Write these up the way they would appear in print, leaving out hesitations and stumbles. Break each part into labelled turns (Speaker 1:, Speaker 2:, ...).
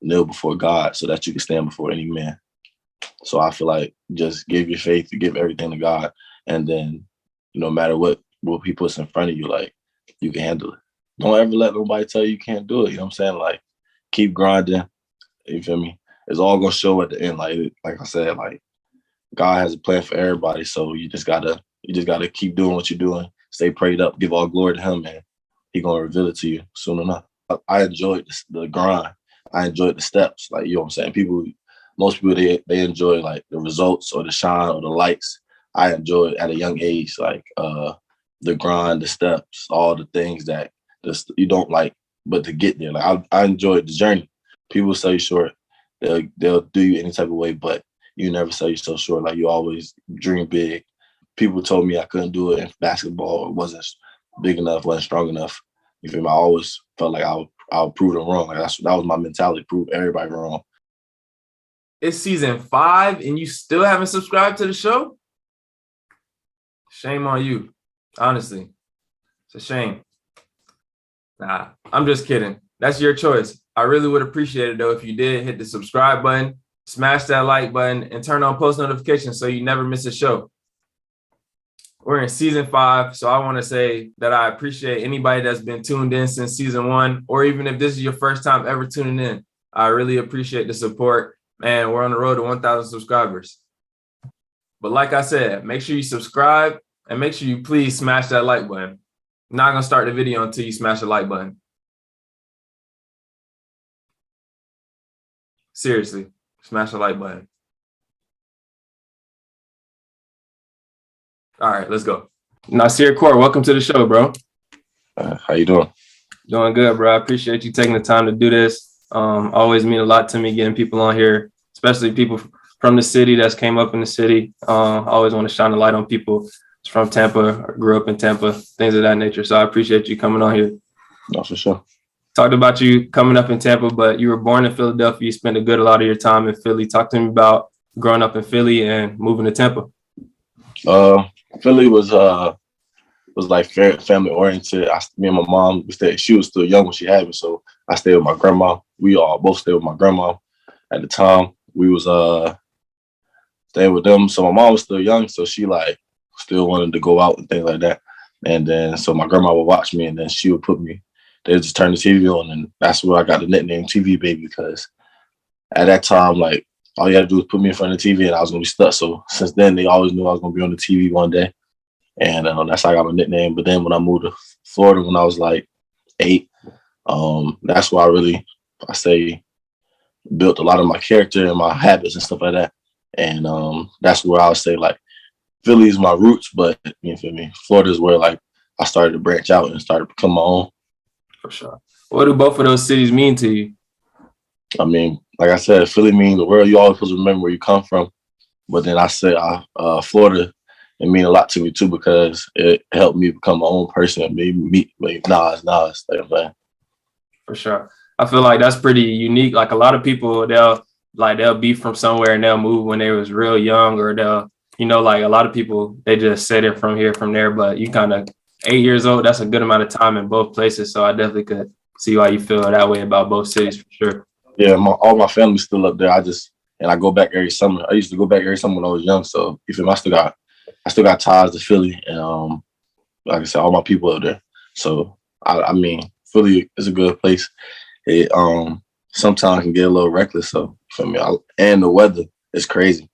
Speaker 1: kneel before God so that you can stand before any man. So I feel like just give your faith, you give everything to God, and then no matter what he puts in front of you, like, you can handle it. Don't ever let nobody tell you can't do it. You know what I'm saying? Like, keep grinding. You feel me? It's all gonna show at the end. Like I said, like, God has a plan for everybody. So you just gotta keep doing what you're doing. Stay prayed up. Give all glory to Him, man. He gonna reveal it to you soon enough. I enjoyed the grind. I enjoyed the steps. Like, you know what I'm saying? Most people they enjoy like the results or the shine or the lights. I enjoyed at a young age, like the grind, the steps, all the things that you don't like, but to get there. Like, I enjoyed the journey. People sell you short. They'll do you any type of way, but you never sell yourself short. Like, you always dream big. People told me I couldn't do it in basketball. It wasn't big enough, wasn't strong enough. You feel me? I always felt like I'll prove them wrong. Like, that was my mentality, prove everybody wrong.
Speaker 2: It's season 5 and you still haven't subscribed to the show? Shame on you. Honestly, it's a shame. Nah, I'm just kidding. That's your choice. I really would appreciate it, though, if you did hit the subscribe button, smash that like button, and turn on post notifications so you never miss a show. We're in season 5, so I want to say that I appreciate anybody that's been tuned in since season 1, or even if this is your first time ever tuning in. I really appreciate the support, and we're on the road to 1,000 subscribers. But like I said, make sure you subscribe, and make sure you please smash that like button. I'm not going to start the video until you smash the like button. Seriously, smash the like button. All right, let's go. Nasir Core, welcome to the show, bro.
Speaker 1: How you doing?
Speaker 2: Doing good, bro. I appreciate you taking the time to do this. Always mean a lot to me getting people on here, especially people from the city that's came up in the city. I always want to shine a light on people from Tampa, or grew up in Tampa, things of that nature. So I appreciate you coming on here.
Speaker 1: No, for sure.
Speaker 2: Talked about you coming up in Tampa, but you were born in Philadelphia. You spent a lot of your time in Philly. Talk to me about growing up in Philly and moving to Tampa.
Speaker 1: Philly was like family oriented. Me and my mom, she was still young when she had me, so I stayed with my grandma. We all both stayed with my grandma at the time. We was staying with them. So my mom was still young, so she like still wanted to go out and things like that. And then so my grandma would watch me, and then she would they'd just turn the TV on, and that's where I got the nickname TV Baby, because at that time, like, all you had to do was put me in front of the TV and I was going to be stuck. So since then, they always knew I was going to be on the TV one day. And that's how I got my nickname. But then when I moved to Florida when I was like 8, that's where I say, built a lot of my character and my habits and stuff like that. And that's where I would say, like, Philly is my roots, but you feel me? Florida is where, like, I started to branch out and started to become my own.
Speaker 2: For sure. What do both of those cities mean to you?
Speaker 1: I mean, like I said, Philly means the world. You always supposed to remember where you come from. But then I said Florida, it mean a lot to me too, because it helped me become my own person and maybe meet Nas. Like,
Speaker 2: for sure. I feel like that's pretty unique. Like, a lot of people, they'll be from somewhere and they'll move when they was real young, or like a lot of people, they just say they're from here, from there. But you kind of 8 years old, that's a good amount of time in both places. So I definitely could see why you feel that way about both cities, for sure.
Speaker 1: Yeah, all my family's still up there. I go back every summer. I used to go back every summer when I was young. So you feel me? I still got ties to Philly, and like I said, all my people up there. So I mean, Philly is a good place. It sometimes can get a little reckless. So you feel me? And the weather is crazy.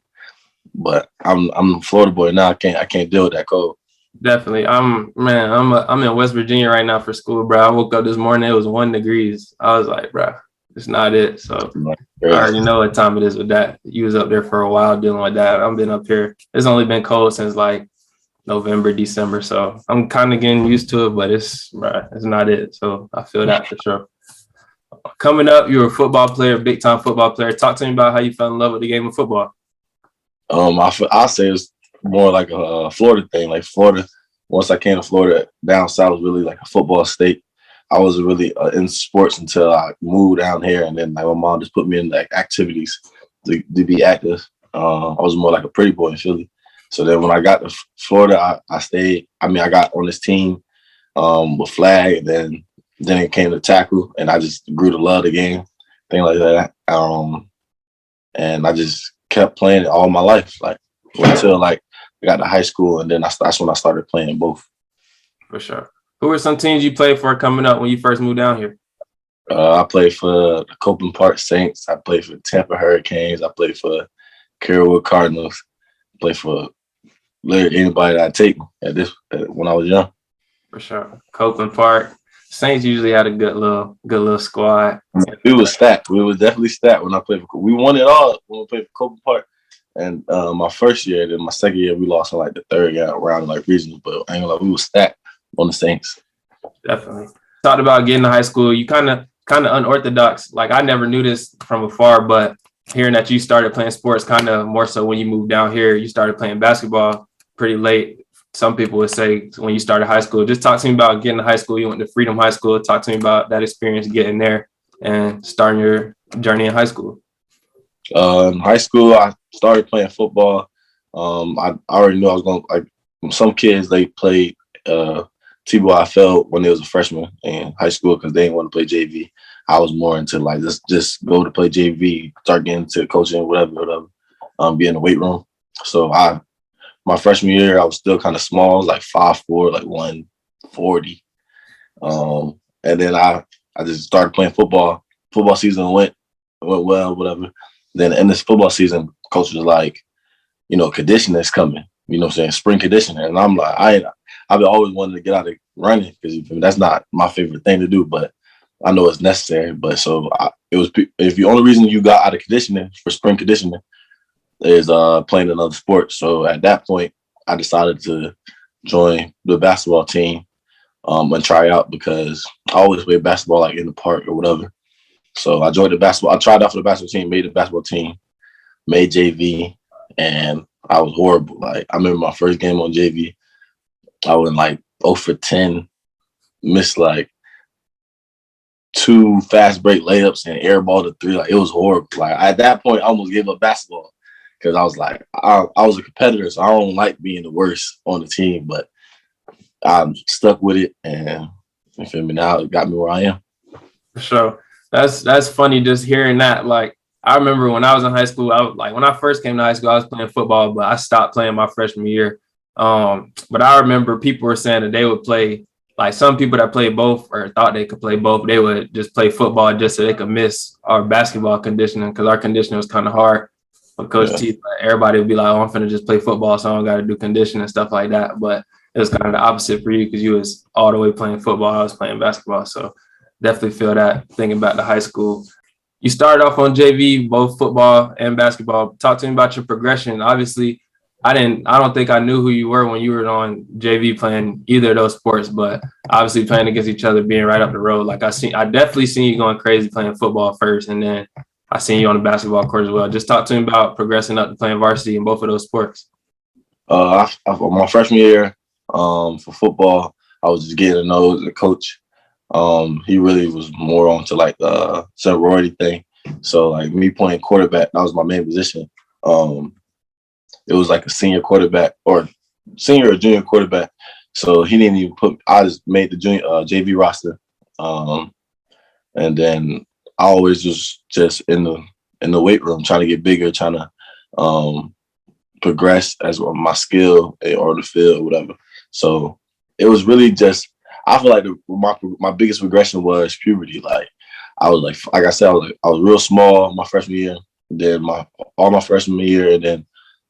Speaker 1: But I'm a Florida boy now. I can't deal with that cold.
Speaker 2: Definitely. I'm in West Virginia right now for school, bro. I woke up this morning, it was 1 degree. I was like, bro, it's not it. So I already know what time it is with that. You was up there for a while dealing with that. I've been up here. It's only been cold since like November, December. So I'm kind of getting used to it, but it's not it. So I feel that for sure. Coming up, you're a football player, big time football player. Talk to me about how you fell in love with the game of football.
Speaker 1: I say it's more like a Florida thing. Like Florida, once I came to Florida, down south was really like a football state. I wasn't really in sports until I moved down here, and then like my mom just put me in like activities to be active. I was more like a pretty boy in Philly. So then when I got to Florida, I stayed. I mean, I got on this team with flag, and then it came to tackle, and I just grew to love the game. things like that. And I just kept playing it all my life, like until like I got to high school, and then that's when I started playing both.
Speaker 2: For sure. Who were some teams you played for coming up when you first moved down here?
Speaker 1: I played for the Copeland Park Saints. I played for Tampa Hurricanes. I played for Carrollwood Cardinals. I played for literally anybody that I take when I was young.
Speaker 2: For sure. Copeland Park. Saints usually had a good little squad.
Speaker 1: We was stacked. We was definitely stacked when I played for. We won it all when we played for Copeland Park. And my first year, then my second year, we lost in like the third round, like regionals. But I ain't gonna lie, we was stacked on the Saints.
Speaker 2: Definitely. Talked about getting to high school. You kind of unorthodox. Like I never knew this from afar, but hearing that you started playing sports kind of more so when you moved down here, you started playing basketball pretty late. Some people would say when you started high school. Just talk to me about getting to high school. You went to Freedom High School. Talk to me about that experience getting there and starting your journey in high school.
Speaker 1: In high school, I started playing football. I already knew I was going to, like, some kids, they played T-ball when they was a freshman in high school because they didn't want to play JV. I was more into like, just go to play JV, start getting into coaching, whatever, be in the weight room. So my freshman year, I was still kind of small, like 5'4", like 140. And then I just started playing football. Football season went well, whatever. Then in this football season, coach was like, conditioning is coming. You know what I'm saying? Spring conditioning. And I'm like, I've always wanted to get out of running because that's not my favorite thing to do, but I know it's necessary. But so if the only reason you got out of conditioning for spring conditioning is playing another sport. So at that point, I decided to join the basketball team and try out because I always played basketball like in the park or whatever. So I joined the basketball. I tried out for the basketball team, made the basketball team, made JV, and I was horrible. Like I remember my first game on JV, I went like 0 for 10, missed like 2 fast break layups and airballed a 3. Like it was horrible. Like at that point, I almost gave up basketball because I was like, I was a competitor, so I don't like being the worst on the team, but I'm stuck with it, and you feel me? Now it got me where I am.
Speaker 2: For sure. That's funny just hearing that. Like I remember when I was in high school, when I first came to high school, I was playing football, but I stopped playing my freshman year. But I remember people were saying that they would play, like some people that played both or thought they could play both, they would just play football just so they could miss our basketball conditioning because our conditioning was kind of hard. But Coach T, everybody would be like, oh, I'm finna just play football, so I don't got to do conditioning and stuff like that. But it was kind of the opposite for you because you was all the way playing football. I was playing basketball. So definitely feel that thinking about the high school. You started off on JV, both football and basketball. Talk to me about your progression. Obviously, I don't think I knew who you were when you were on JV playing either of those sports, but obviously playing against each other, being right up the road. Like I definitely seen you going crazy playing football first, and then I seen you on the basketball court as well. Just talk to me about progressing up to playing varsity in both of those sports.
Speaker 1: My freshman year, for football, I was just getting to know the coach. He really was more on to like the sorority thing. So like me playing quarterback, that was my main position. It was like a senior quarterback or junior quarterback. So he didn't even I just made the junior JV roster. And then I always was just in the weight room trying to get bigger, trying to progress as well, my skill or the field or whatever. So it was really just, I feel like my biggest regression was puberty. Like I was like I said, I was real small my freshman year, then my freshman year, and then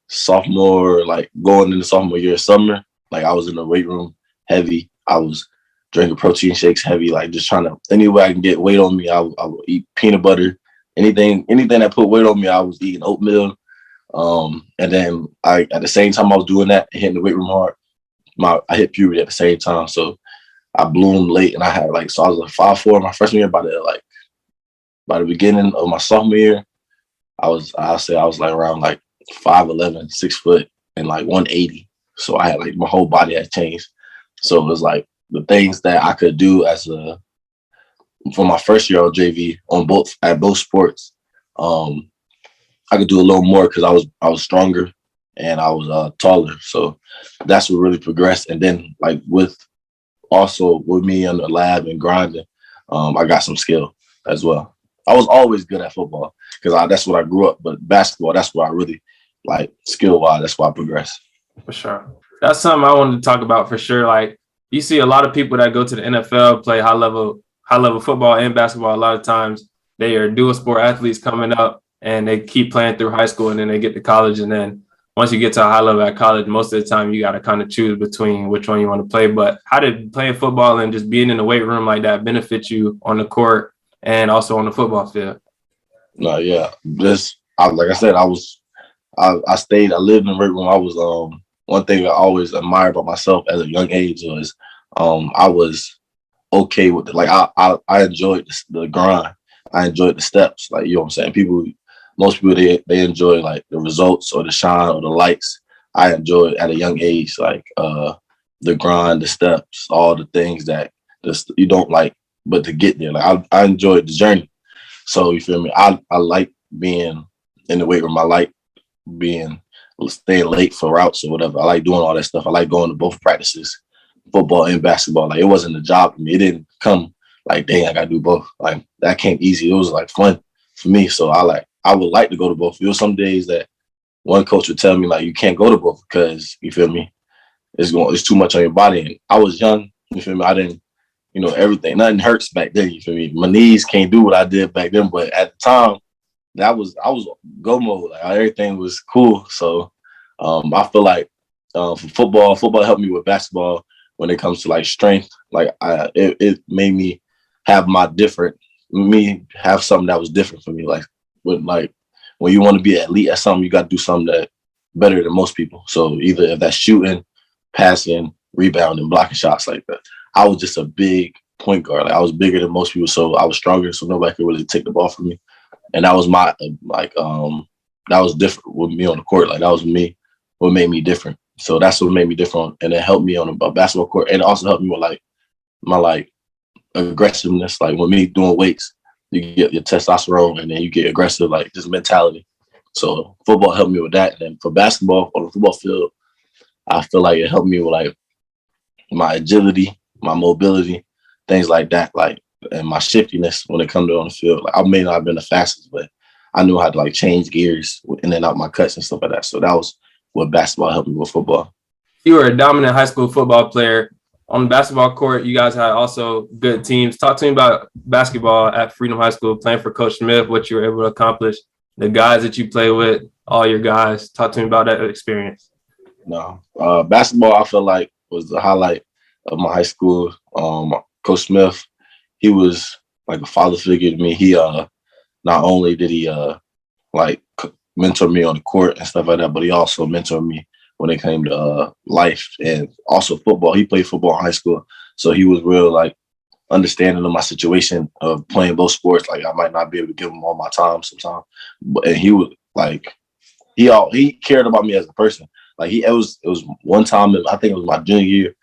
Speaker 1: sophomore, like going into sophomore year, summer, like I was in the weight room heavy. I was drinking protein shakes heavy, like just trying to, any way I can get weight on me, I would eat peanut butter, anything that put weight on me, I was eating oatmeal. And then at the same time I was doing that, hitting the weight room hard, I hit puberty at the same time. So I bloomed late, and I had so I was like 5'4" my freshman year. By the beginning of my sophomore year, I'll say I was like around like 5'11", 6 foot, and like 180. So I had like my whole body had changed. So it was like the things that I could do for my first year on JV at both sports, I could do a little more because I was stronger and I was taller. So that's what really progressed. And then with me in the lab and grinding, I got some skill as well. I was always good at football because that's what I grew up. But basketball, that's where I really like skill wise. That's why I progressed.
Speaker 2: For sure. That's something I wanted to talk about for sure. Like you see a lot of people that go to the NFL, play high level football and basketball. A lot of times they are dual sport athletes coming up and they keep playing through high school and then they get to college. And then once you get to a high level at college, most of the time you got to kind of choose between which one you want to play. But how did playing football and just being in the weight room like that benefit you on the court and also on the football field?
Speaker 1: No, yeah. Like I said, I lived in the weight room. I was one thing I always admired about myself as a young age was I was okay with it. Like I enjoyed the grind. I enjoyed the steps. Like, you know what I'm saying? Most people they enjoy like the results or the shine or the likes. I enjoyed at a young age, like the grind, the steps, all the things that you don't like, but to get there. Like I enjoyed the journey. So you feel me? I like being in the weight room. I like staying late for routes or whatever. I like doing all that stuff. I like going to both practices, football and basketball. Like, it wasn't a job for me. It didn't come like, dang, I gotta do both. Like, that came easy. It was like fun for me. So I would like to go to both. There were some days that one coach would tell me like, you can't go to both because, you feel me, it's too much on your body. And I was young, you feel me? I didn't, everything. Nothing hurts back then, you feel me? My knees can't do what I did back then, but at the time, I was go mode. Like, everything was cool. So I feel like for football helped me with basketball when it comes to like strength. Like it made me have have something that was different for me. Like when you want to be an elite at something, you got to do something that better than most people. So either if that's shooting, passing, rebounding, blocking shots like that. I was just a big point guard. Like, I was bigger than most people, so I was stronger. So nobody could really take the ball from me. And that was that was different with me on the court. Like, that was me, what made me different. So that's what made me different. And it helped me on the basketball court. And it also helped me with like my like aggressiveness. Like, with me doing weights, you get your testosterone and then you get aggressive, like just mentality. So football helped me with that. And then for basketball on the football field, I feel like it helped me with like my agility, my mobility, things like that. Like, and my shiftiness when it comes to on the field. Like, I may not have been the fastest, but I knew how to like change gears in and out my cuts and stuff like that. So that was what basketball helped me with football.
Speaker 2: You were a dominant high school football player. On the basketball court, you guys had also good teams. Talk to me about basketball at Freedom High School, playing for Coach Smith, what you were able to accomplish, the guys that you play with, all your guys. Talk to me about that experience.
Speaker 1: No, basketball, I feel like, was the highlight of my high school. Coach Smith, he was like a father figure to me. He not only did he like mentor me on the court and stuff like that, but he also mentored me when it came to life and also football. He played football in high school, so he was real like understanding of my situation of playing both sports. Like, I might not be able to give him all my time sometimes, and he was like, he cared about me as a person. Like, it was one time, I think it was my junior year,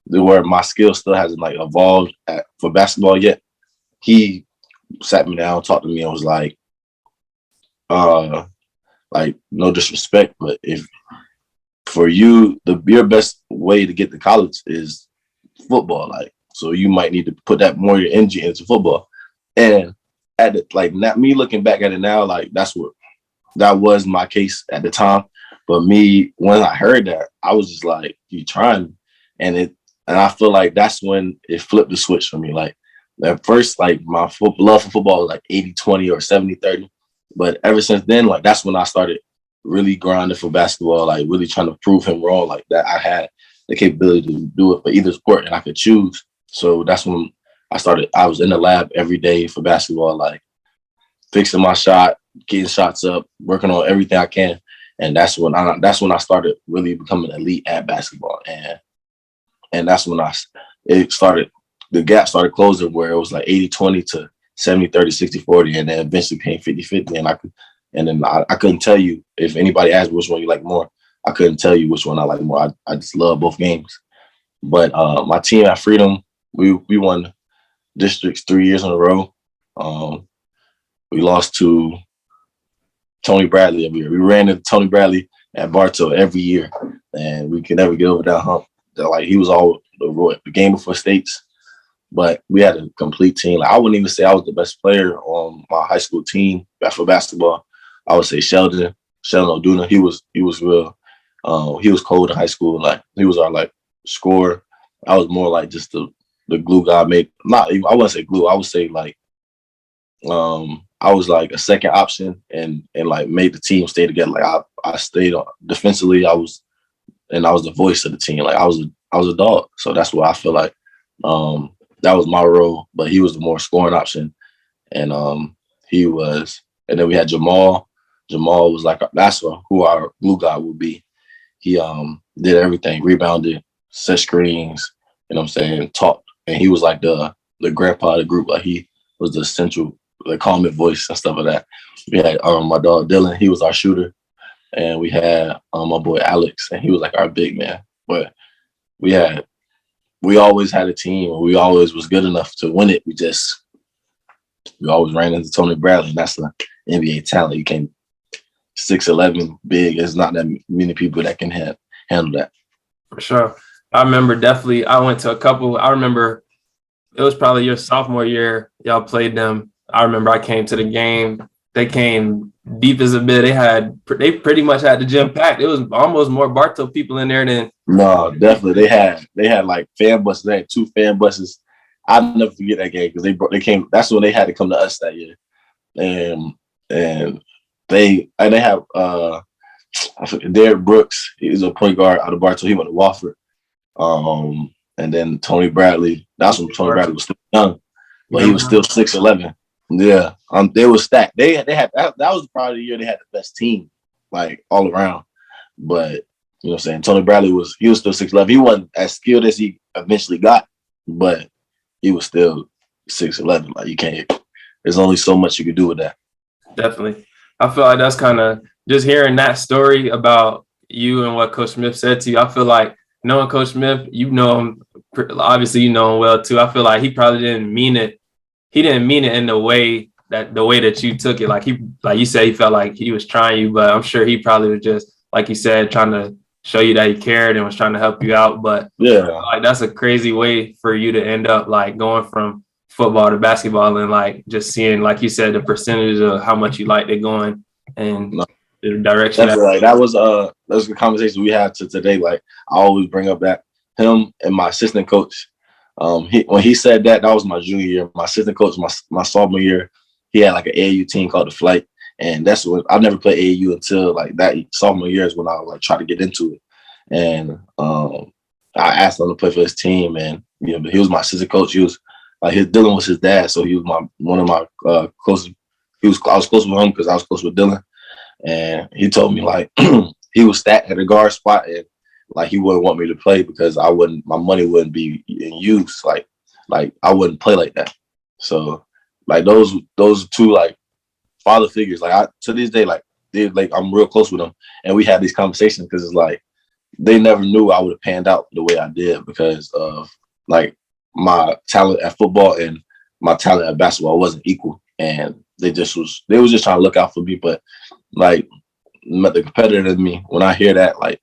Speaker 1: where my skill still hasn't like evolved for basketball yet. He sat me down, talked to me, and was like no disrespect, but if for you, your best way to get to college is football. Like, so you might need to put that more of your energy into football. And at the, like, not me looking back at it now, like that was my case at the time. But me, when I heard that, I was just like, you trying, and I feel like that's when it flipped the switch for me. Like, at first, like, my love for football was like 80-20 or 70-30. But ever since then, like, that's when I started really grinding for basketball, like really trying to prove him wrong, like that I had the capability to do it for either sport and I could choose. So that's when I was in the lab every day for basketball, like fixing my shot, getting shots up, working on everything I can. And that's when I started really becoming elite at basketball. And that's when the gap started closing, where it was like 80-20 to 70-30, 60-40, and then eventually came 50-50. And then I couldn't tell you, if anybody asked which one you like more, I couldn't tell you which one I like more. I just love both games. But my team at Freedom, we won districts 3 years in a row. We lost to Tony Bradley every year. We ran into Tony Bradley at Bartow every year, and we could never get over that hump. Like, he was all the game before states. but we had a complete team. Like I wouldn't even say I was the best player on my high school team for basketball. I would say Sheldon O'Duna. He was real. He was cold in high school. Like he was our like scorer. I was more like just the glue guy. Not even, I wouldn't say glue. I would say like I was like a second option and like made the team stay together. Like I stayed defensively. I was the voice of the team. Like I was a dog. So that's what I feel like. That was my role, but he was the more scoring option. And and then we had Jamal. Jamal was like, that's who our glue guy would be. He did everything, rebounded, set screens, you know what I'm saying, talked. And he was like the grandpa of the group. Like he was the central, the calming voice and stuff like that. We had my dog Dylan, he was our shooter. And we had my boy Alex, and he was like our big man. But we always had a team. We always was good enough to win it. We always ran into Tony Bradley, and that's the NBA talent. You can't 6'11", big. There's not that many people that can handle that.
Speaker 2: For sure. I remember definitely, I went to a couple. I remember it was probably your sophomore year. Y'all played them. I remember I came to the game. They came deep as a bit. They pretty much had the gym packed. It was almost more Bartow people in there than.
Speaker 1: No, definitely. They had like fan buses. They had 2 fan buses. I'll never forget that game because they came. That's when they had to come to us that year, and they have Derek Brooks. He was a point guard out of Bartow. He went to Wofford. And then Tony Bradley. That's when Tony Bradley was still young, but he was still 6'11". Yeah, they were stacked. They had that was probably the year they had the best team, like all around. But you know what I'm saying, Tony Bradley was still 6'11". He wasn't as skilled as he eventually got, but he was still 6'11". Like you can't. There's only so much you could do with that.
Speaker 2: Definitely, I feel like that's kind of just hearing that story about you and what Coach Smith said to you. I feel like knowing Coach Smith, you know him. Obviously, you know him well too. I feel like he probably didn't mean it. He didn't mean it in the way that you took it. Like you said, he felt like he was trying you, but I'm sure he probably was just, like you said, trying to show you that he cared and was trying to help you out. But
Speaker 1: yeah,
Speaker 2: like that's a crazy way for you to end up like going from football to basketball and like just seeing, like you said, the percentage of how much you liked it going and the direction.
Speaker 1: Like that was the conversation we had to today. Like I always bring up that him and my assistant coach. When he said that was my junior year. My assistant coach, my sophomore year, he had like an AAU team called the Flight, and that's when I never played AAU until like that sophomore year is when I like tried to get into it. And I asked him to play for his team, and you know, he was my assistant coach. He was like Dylan was his dad, so he was one of my closest. I was close with him because I was close with Dylan, and he told me like he was stacked at the guard spot and. Like he wouldn't want me to play because my money wouldn't be in use. Like I wouldn't play like that. So like those 2 like father figures, like to this day, like I'm real close with them. And we had these conversations because it's like, they never knew I would have panned out the way I did because of like my talent at football and my talent at basketball wasn't equal. And they was just trying to look out for me. But like the competitor in me, when I hear that, like,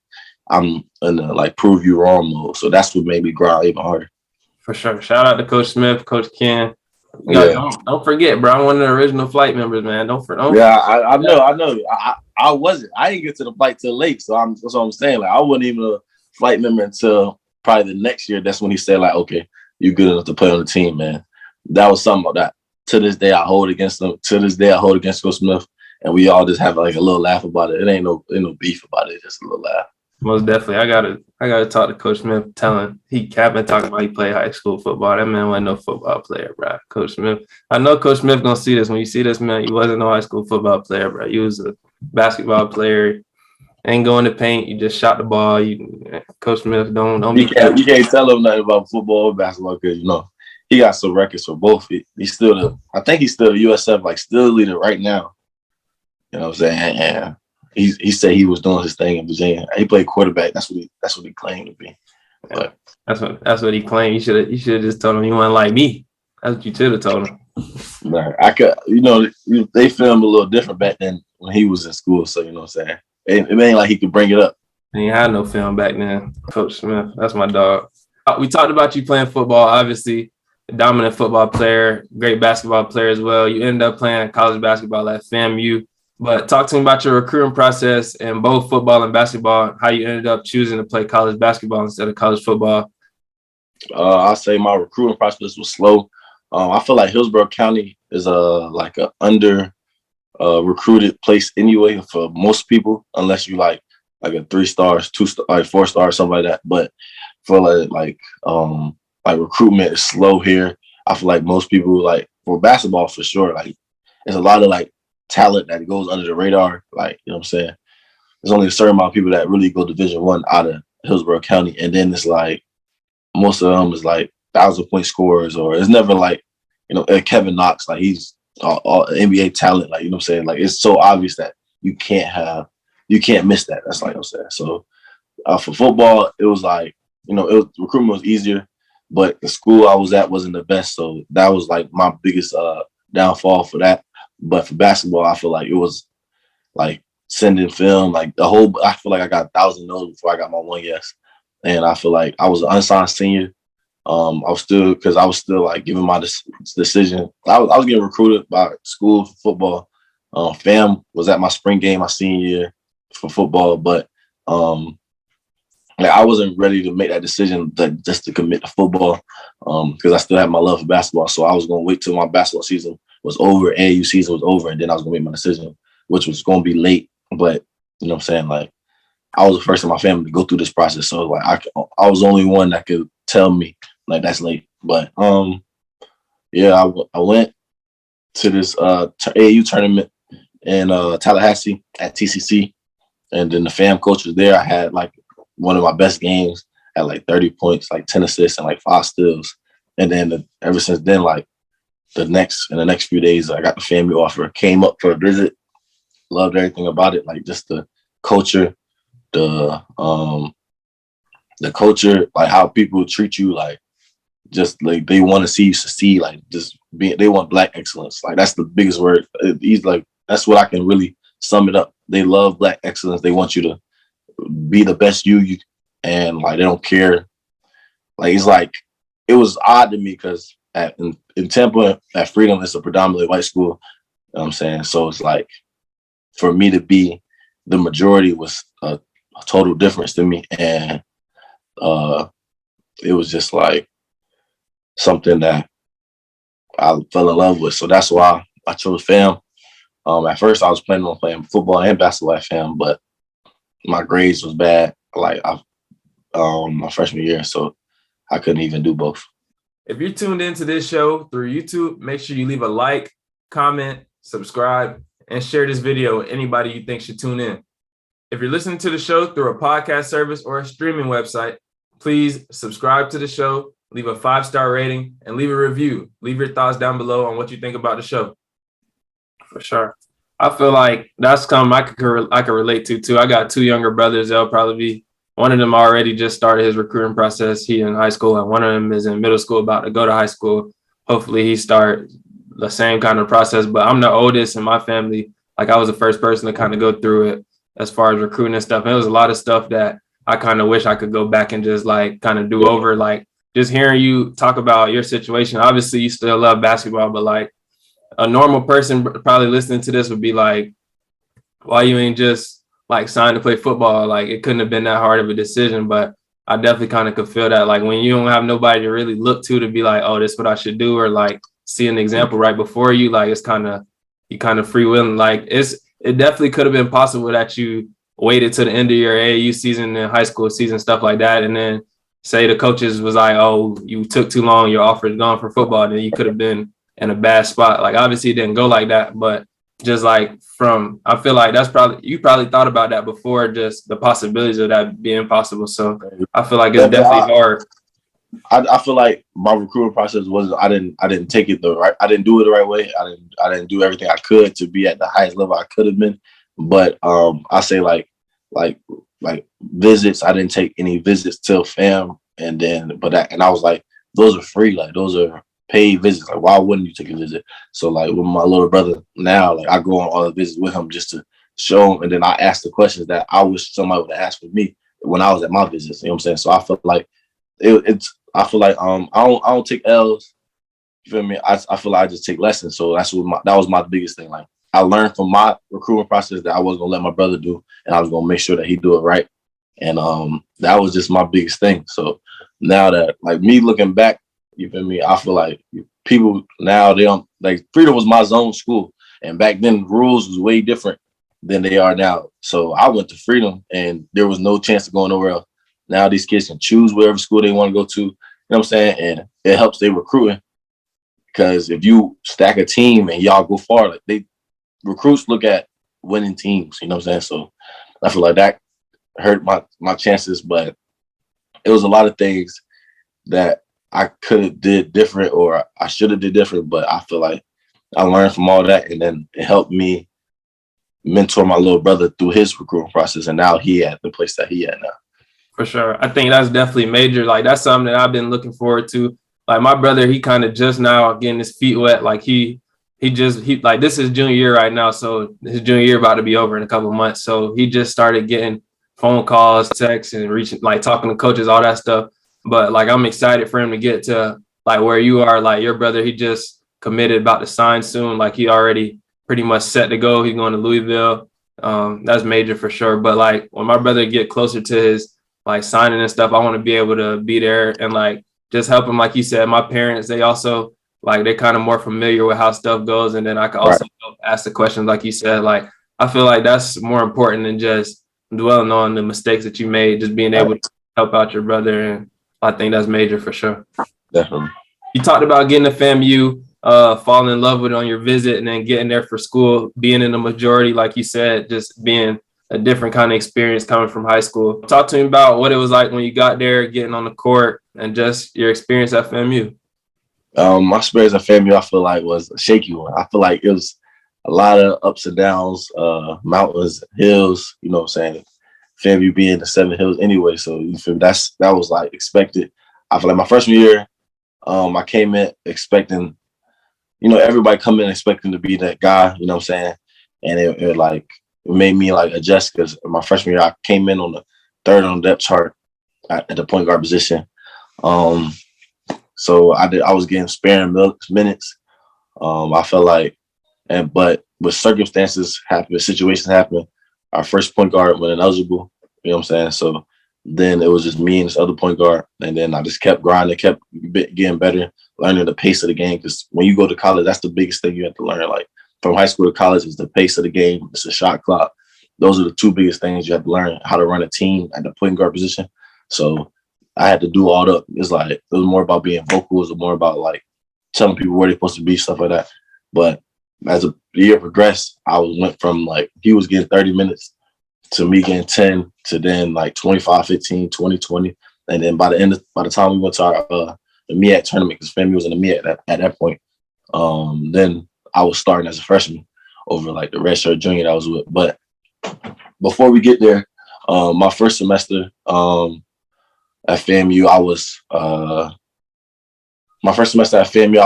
Speaker 1: I'm in the like prove you wrong mode. So that's what made me grind even harder.
Speaker 2: For sure. Shout out to Coach Smith, Coach Ken. Don't forget, bro. I'm one of the original Flight members, man. Don't
Speaker 1: Yeah, I know. I wasn't. I didn't get to the Flight till late. So that's what I'm saying. Like I wasn't even a Flight member until probably the next year. That's when he said like, okay, you're good enough to play on the team, man. That was something that to this day I hold against him. To this day I hold against Coach Smith, and we all just have like a little laugh about it. It ain't no beef about it. Just a little laugh.
Speaker 2: Most definitely. I gotta talk to Coach Smith, he been talking about he played high school football. That man wasn't no football player, bro. Coach Smith. I know Coach Smith gonna see this. When you see this, man, he wasn't no high school football player, bro. He was a basketball player. Ain't going to paint. You just shot the ball. Coach Smith, don't be.
Speaker 1: You can't tell him nothing about football or basketball because you know he got some records for both. He's still I think he's still the USF like still leader right now. You know what I'm saying? And he said he was doing his thing in Virginia. He played quarterback. That's what he claimed to be. But
Speaker 2: that's what he claimed. You should have just told him you weren't like me. That's what you should have told him.
Speaker 1: Nah, they filmed a little different back then when he was in school. So you know what I'm saying? It ain't like he could bring it up.
Speaker 2: He ain't had no film back then. Coach Smith, that's my dog. We talked about you playing football. Obviously, a dominant football player, great basketball player as well. You ended up playing college basketball at FAMU. But talk to me about your recruiting process in both football and basketball, how you ended up choosing to play college basketball instead of college football.
Speaker 1: I say my recruiting process was slow. I feel like Hillsborough County is like a under recruited place anyway for most people, unless you like a 3 stars, 2 star, like 4 stars, something like that. But for like recruitment is slow here. I feel like most people, like for basketball for sure, like there's a lot of like talent that goes under the radar. Like, you know what I'm saying? There's only a certain amount of people that really go Division I out of Hillsborough County, and then it's like most of them is like 1,000-point scorers, or it's never like, you know, Kevin Knox, like he's all NBA talent, like, you know what I'm saying? Like it's so obvious that you can't miss that. That's like I'm saying. So for football, it was like, you know, recruitment was easier, but the school I was at wasn't the best. So that was like my biggest downfall for that. But for basketball, I feel like it was like sending film, like I feel like I got 1,000 no's before I got my 1 yes. And I feel like I was an unsigned senior. I was still like giving my decision. I was getting recruited by school for football. FAM was at my spring game my senior year for football, but like I wasn't ready to make that decision just to commit to football because I still had my love for basketball. So I was going to wait till my basketball season was over, AAU season was over, and then I was going to make my decision, which was going to be late. But you know what I'm saying? Like I was the first in my family to go through this process. So like I was the only one that could tell me like that's late. But yeah, I went to this AAU tournament in Tallahassee at TCC, and then the FAM coach was there. I had like one of my best games at like 30 points, like 10 assists and like 5 steals. And then ever since then, like in the next few days, I got the FAMU offer, came up for a visit, loved everything about it, like just the culture, the culture, like how people treat you, like just like they want to see you succeed, like just they want Black excellence. Like that's the biggest word. He's like, that's what I can really sum it up. They love Black excellence. They want you to be the best you and like they don't care. Like it's like it was odd to me because in Tampa at Freedom it's a predominantly white school. You know what I'm saying? So it's like for me to be the majority was a total difference to me, and it was just like something that I fell in love with. So that's why I chose FAM. At first I was planning on playing football and basketball at FAM, but my grades was bad, like my freshman year, so I couldn't even do both.
Speaker 2: If you're tuned into this show through YouTube, make sure you leave a like, comment, subscribe, and share this video with anybody you think should tune in. If you're listening to the show through a podcast service or a streaming website, please subscribe to the show, leave a 5-star rating, and leave a review. Leave your thoughts down below on what you think about the show. For sure. I feel like that's something I could relate to too. I got 2 younger brothers. They'll probably be, one of them already just started his recruiting process. He in high school, and one of them is in middle school, about to go to high school. Hopefully he start the same kind of process. But I'm the oldest in my family. Like I was the first person to kind of go through it as far as recruiting and stuff. And it was a lot of stuff that I kind of wish I could go back and just like kind of do over. Like just hearing you talk about your situation. Obviously you still love basketball, but like a normal person probably listening to this would be like, why you ain't just like signed to play football? Like it couldn't have been that hard of a decision. But I definitely kind of could feel that, like when you don't have nobody to really look to be like, oh, this is what I should do, or like see an example right before you, like it's kind of, you kind of freewheeling. Like it definitely could have been possible that you waited to the end of your AAU season and high school season, stuff like that, and then say the coaches was like, oh, you took too long, your offer is gone for football, then you could have been in a bad spot. Like obviously it didn't go like that, but just like I feel like you probably thought about that before, just the possibilities of that being possible. So I feel like it's definitely hard.
Speaker 1: I feel like my recruiting process I didn't take it I didn't do it the right way. I didn't do everything I could to be at the highest level I could have been. But I say like visits, I didn't take any visits till FAM, and I was like, those are free, like those are paid visits. Like why wouldn't you take a visit? So like with my little brother now, like I go on all the visits with him just to show him, and then I ask the questions that I wish somebody would have asked with me when I was at my visits. You know what I'm saying? So I feel like I don't take L's. You feel me? I feel like I just take lessons. So that was my biggest thing. Like I learned from my recruitment process that I wasn't gonna let my brother do, and I was gonna make sure that he do it right. And that was just my biggest thing. So now that like me looking back, you feel me? I feel like people now they don't like Freedom was my zone school, and back then rules was way different than they are now. So I went to Freedom, and there was no chance of going nowhere else. Now these kids can choose wherever school they want to go to. You know what I'm saying? And it helps their recruiting because if you stack a team and y'all go far, like recruits look at winning teams. You know what I'm saying? So I feel like that hurt my chances, but it was a lot of things that I could have did different or I should have did different, but I feel like I learned from all that, and then it helped me mentor my little brother through his recruitment process, and now he at the place that he at now.
Speaker 2: For sure. I think that's definitely major. Like that's something that I've been looking forward to. Like my brother, he kind of just now getting his feet wet. Like he like this is junior year right now. So his junior year about to be over in a couple of months. So he just started getting phone calls, texts, and reaching, like talking to coaches, all that stuff. But like I'm excited for him to get to like where you are. Like your brother, he just committed, about to sign soon. Like he already pretty much set to go. He's going to Louisville. That's major for sure. But like when my brother get closer to his like signing and stuff, I want to be able to be there and like just help him. Like you said, my parents, they also like they're kind of more familiar with how stuff goes, and then I can also help ask the questions. Like you said, like I feel like that's more important than just dwelling on the mistakes that you made. Just being able to help out your brother, and I think that's major for sure.
Speaker 1: Definitely.
Speaker 2: You talked about getting to FAMU, falling in love with it on your visit, and then getting there for school, being in the majority, like you said, just being a different kind of experience coming from high school. Talk to me about what it was like when you got there, getting on the court, and just your experience at FAMU.
Speaker 1: My experience at FAMU, I feel like, was a shaky one. I feel like it was a lot of ups and downs, mountains, hills, you know what I'm saying? FAMU being the 7 hills anyway, so you feel that was like expected. I feel like my freshman year, I came in expecting, everybody come in expecting to be that guy, you know what I'm saying? And it made me like adjust because my freshman year I came in on the 3rd on the depth chart at the point guard position. So I was getting sparing minutes. I felt like, but with circumstances happen, situations happen, our first point guard went ineligible. You know what I'm saying? So then it was just me and this other point guard, and then I just kept grinding, kept getting better, learning the pace of the game. Because when you go to college, that's the biggest thing you have to learn. Like from high school to college, is the pace of the game. It's the shot clock. Those are the 2 biggest things you have to learn: how to run a team at the point guard position. So I had to do all that. It's like it was more about being vocal. It was more about like telling people where they're supposed to be, stuff like that. But as the year progressed, I went from like he was getting 30 minutes to me getting 10 to then like 25, 15, 20, 20. And then by the time we went to our the MEAC tournament, because FAMU was in the MEAC at that point, then I was starting as a freshman over like the redshirt junior that I was with. But before we get there, my first semester at FAMU, I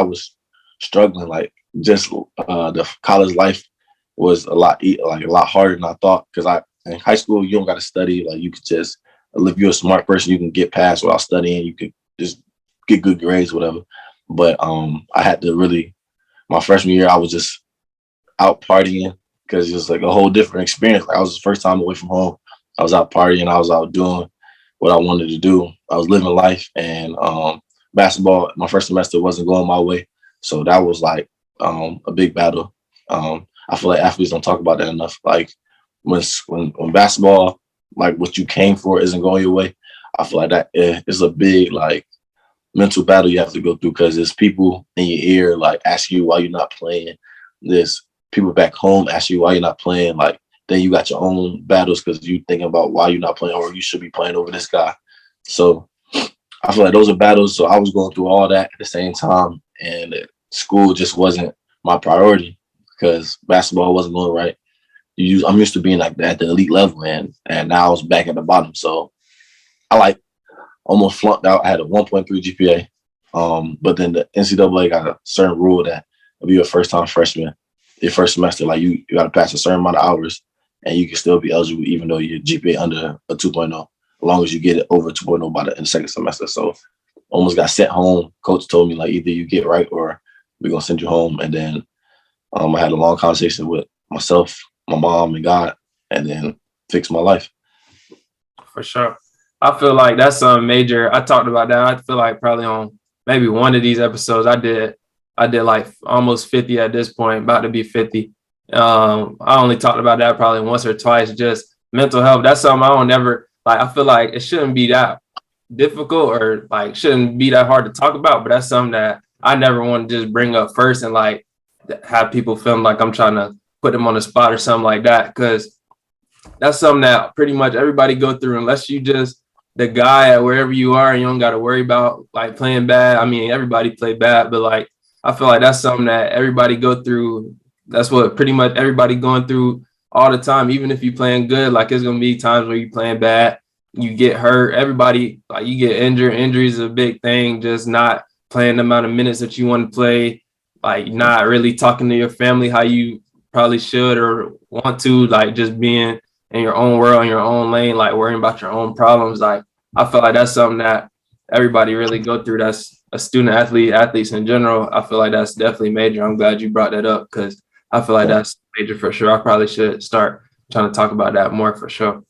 Speaker 1: was struggling. Like just the college life was a lot harder than I thought, because in high school you don't got to study. Like you could just, if you're a smart person, you can get past without studying. You could just get good grades, whatever. But I had to really, my freshman year, I was just out partying because it was like a whole different experience. Like I was the first time away from home. I was out partying. I was out doing what I wanted to do. I was living life, and basketball, my first semester wasn't going my way. So that was like a big battle. I feel like athletes don't talk about that enough. Like when basketball, like what you came for, isn't going your way, I feel like that is a big like mental battle you have to go through, because there's people in your ear like ask you why you're not playing. There's people back home ask you why you're not playing. Like then you got your own battles because you thinking about why you're not playing, or you should be playing over this guy. So I feel like those are battles. So I was going through all that at the same time, and school just wasn't my priority because basketball wasn't going right. I'm used to being like at the elite level, and now I was back at the bottom. So I like almost flunked out. I had a 1.3 GPA. But then the NCAA got a certain rule that if you're a first-time freshman, your first semester, like you got to pass a certain amount of hours, and you can still be eligible even though your GPA under a 2.0, as long as you get it over 2.0 in the second semester. So almost got sent home. Coach told me like either you get right or we're gonna send you home. And then I had a long conversation with myself, my mom, and God, and then fixed my life.
Speaker 2: For sure. I feel like that's something major. I talked about that. I feel like probably on maybe one of these episodes I did like almost 50 at this point, about to be 50. I only talked about that probably once or twice, just mental health. That's something I don't ever like. I feel like it shouldn't be that difficult or like shouldn't be that hard to talk about, but that's something that I never want to just bring up first and like have people feel like I'm trying to put them on the spot or something like that. Cause that's something that pretty much everybody go through unless you just the guy at wherever you are and you don't got to worry about like playing bad. I mean, everybody play bad, but like, I feel like that's something that everybody go through. That's what pretty much everybody going through all the time. Even if you playing good, like it's going to be times where you playing bad, you get hurt. Everybody, like you get injured. Injuries is a big thing. Just not playing the amount of minutes that you want to play, like not really talking to your family how you probably should or want to, like just being in your own world, in your own lane, like worrying about your own problems. Like I feel like that's something that everybody really go through. That's a student athlete, athletes in general. I feel like that's definitely major. I'm glad you brought that up because I feel like that's major for sure. I probably should start trying to talk about that more for sure.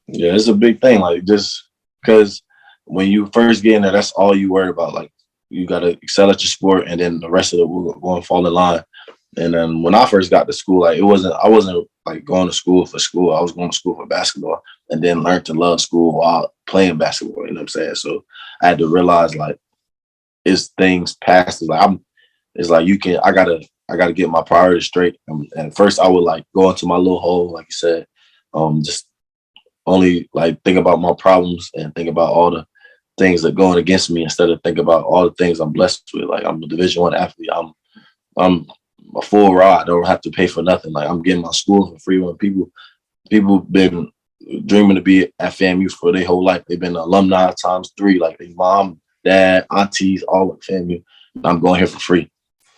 Speaker 1: Yeah, it's a big thing. Like just because when you first get in there, that's all you worry about. Like you got to excel at your sport, and then the rest of it will go and fall in line. And then when I first got to school, like I wasn't like going to school for school. I was going to school for basketball, and then learned to love school while playing basketball. You know what I'm saying? So I had to realize like it's things past. It's like I gotta get my priorities straight. And first I would like go into my little hole, like you said, just only like think about my problems and think about all the things that are going against me instead of think about all the things I'm blessed with. Like I'm a Division I athlete. I'm a full ride. I don't have to pay for nothing. Like I'm getting my school for free. When people been dreaming to be at FAMU for their whole life. They've been alumni times 3. Like their mom, dad, aunties, all at FAMU. I'm going here for free.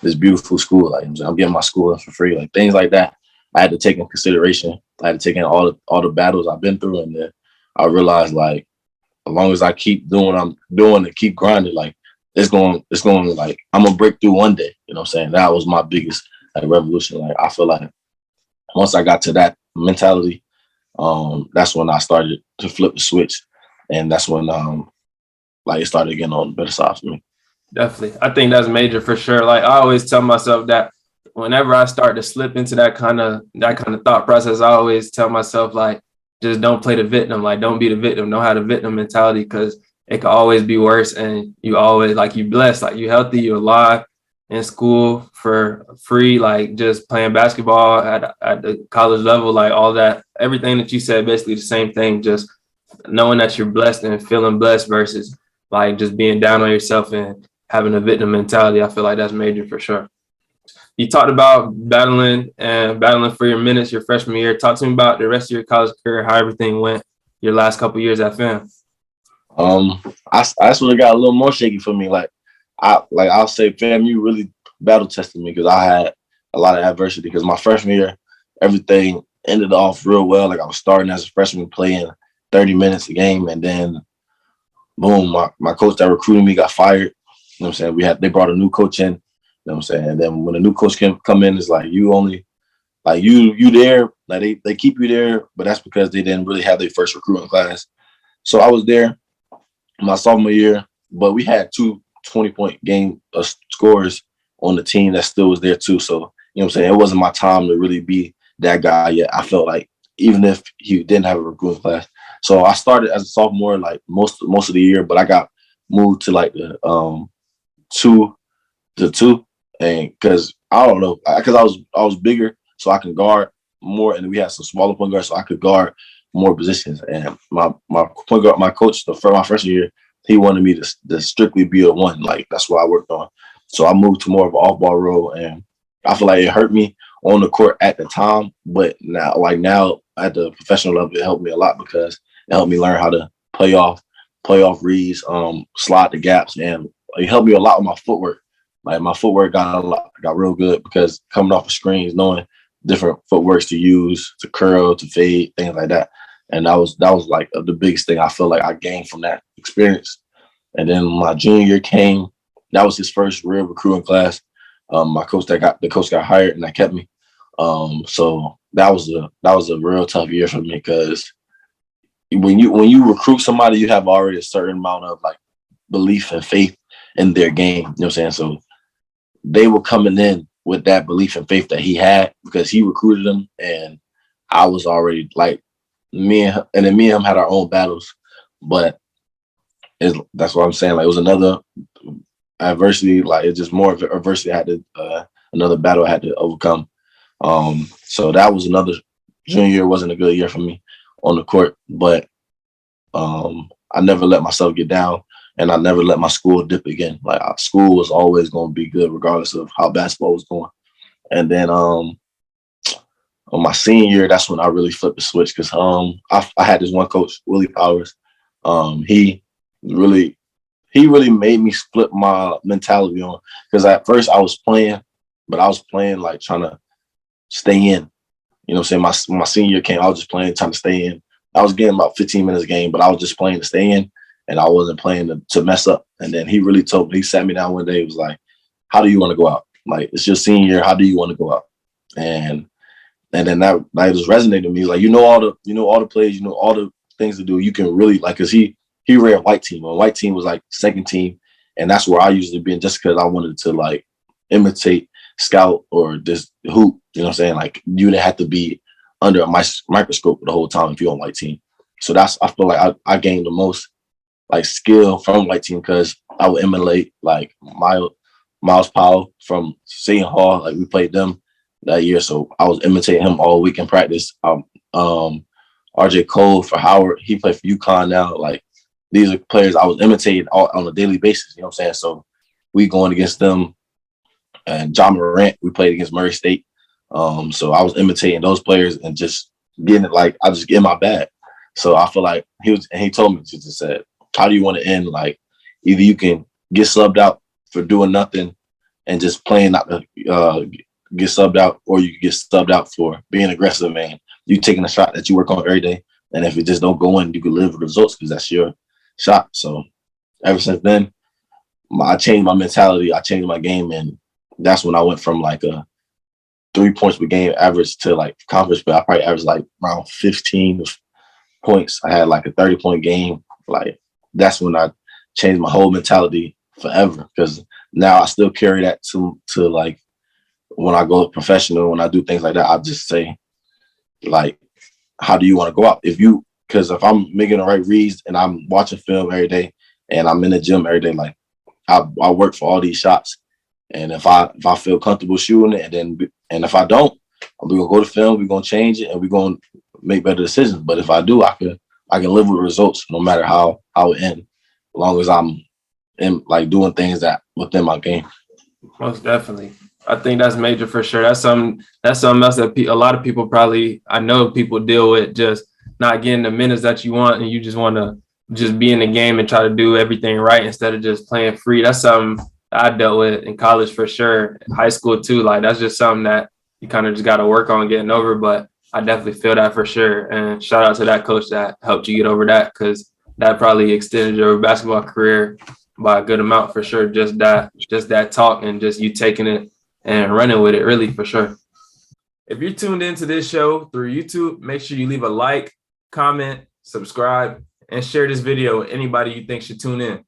Speaker 1: This beautiful school. Like I'm getting my school for free. Like things like that. I had to take in consideration. I had to take in all the battles I've been through, and then I realized like as long as I keep doing what I'm doing and keep grinding, like it's going like I'm gonna break through one day. You know what I'm saying? That was my biggest like revolution. Like I feel like once I got to that mentality, that's when I started to flip the switch, and that's when like it started getting on the better side for me.
Speaker 2: Definitely. I think that's major for sure. Like I always tell myself that whenever I start to slip into that kind of thought process, I always tell myself like just don't play the victim. Like don't be the victim. Don't have the victim mentality because it could always be worse. And you always like you blessed, like you healthy, you alive in school for free, like just playing basketball at the college level, like all that, everything that you said, basically the same thing, just knowing that you're blessed and feeling blessed versus like just being down on yourself and having a victim mentality. I feel like that's major for sure. You talked about battling for your minutes your freshman year. Talk to me about the rest of your college career, how everything went your last couple of years at FAM.
Speaker 1: I sort of got a little more shaky for me. I'll say FAMU really battle tested me because I had a lot of adversity. Because my freshman year, everything ended off real well. Like I was starting as a freshman playing 30 minutes a game, and then boom, my coach that recruited me got fired. You know what I'm saying? They brought a new coach in. You know what I'm saying? And then when a new coach can come in, it's like you only like you there. Like they keep you there, but that's because they didn't really have their first recruiting class. So I was there my sophomore year, but we had 2 20-point game scores on the team that still was there too. So, you know what I'm saying? It wasn't my time to really be that guy yet. I felt like even if he didn't have a recruiting class. So I started as a sophomore like most of the year, but I got moved to like the 2 and because I don't know, because I was bigger, so I can guard more, and we had some smaller point guards, so I could guard more positions. And my point guard, my coach, my freshman year, he wanted me to strictly be a 1. Like that's what I worked on. So I moved to more of an off-ball role, and I feel like it hurt me on the court at the time, but now at the professional level, it helped me a lot because it helped me learn how to play off reads, slide the gaps, and it helped me a lot with my footwork. Like my footwork got real good because coming off of screens, knowing different footworks to use, to curl, to fade, things like that. And that was like the biggest thing I feel like I gained from that experience. And then my junior year came. That was his first real recruiting class. My coach got hired and that kept me. So that was a real tough year for me because when you recruit somebody, you have already a certain amount of like belief and faith in their game. You know what I'm saying? So they were coming in with that belief and faith that he had because he recruited them, and I was already like then me and him had our own battles, but that's what I'm saying. Like it was another adversity. Like it's just more of adversity. I had to another battle I had to overcome. So that was another junior year wasn't a good year for me on the court, but I never let myself get down, and I never let my school dip again. Like school was always going to be good regardless of how basketball was going. And then on my senior year, that's when I really flipped the switch because I had this one coach, Willie Powers. He really made me flip my mentality on because at first I was playing, but I was playing like trying to stay in. You know what I'm saying? My senior year came, I was just playing, trying to stay in. I was getting about 15 minutes a game, but I was just playing to stay in, and I wasn't playing to mess up. And then he really told me, he sat me down one day, he was like, how do you want to go out? Like, it's your senior year, how do you want to go out? And then that just resonated with me. Like, all the plays, all the things to do. You can really like, cause he ran white team. And white team was like second team. And that's where I usually been just because I wanted to like imitate scout or just hoop. You know what I'm saying? Like you didn't have to be under a microscope the whole time if you're on white team. So I feel like I gained the most like skill from white team because I would emulate like Miles Powell from Seton Hall. Like we played them that year, so I was imitating him all week in practice. RJ Cole for Howard, he played for UConn now. Like these are players I was imitating on a daily basis. You know what I'm saying? So we going against them, and John Morant, we played against Murray State. So I was imitating those players and just getting it like I just get in my bag. So I feel like he told me, just said, how do you want to end? Like either you can get subbed out for doing nothing and just playing not to get subbed out, or you can get subbed out for being aggressive and you taking a shot that you work on every day. And if it just don't go in, you can live with results because that's your shot. So ever since then, I changed my mentality. I changed my game, and that's when I went from like a 3 points per game average to like conference, but I probably averaged like around 15 points. I had like a 30-point game. Like that's when I changed my whole mentality forever, because now I still carry that to like when I go professional, when I do things like that, I just say like, how do you want to go out? Because if I'm making the right reads and I'm watching film every day and I'm in the gym every day, like I work for all these shots. And if I feel comfortable shooting it, and if I don't, we're gonna go to film, we're gonna change it, and we're gonna make better decisions. But if I do, I can live with results no matter how it ends, as long as I'm in like doing things that within my game.
Speaker 2: Most definitely. I think that's major for sure. That's something else that a lot of people I know people deal with, just not getting the minutes that you want, and you just want to just be in the game and try to do everything right instead of just playing free. That's something I dealt with in college for sure, high school too. Like that's just something that you kind of just got to work on getting over. But I definitely feel that for sure. And shout out to that coach that helped you get over that, because that probably extended your basketball career by a good amount for sure. Just that talk and just you taking it and running with it, really, for sure. If you're tuned into this show through YouTube, make sure you leave a like, comment, subscribe, and share this video with anybody you think should tune in.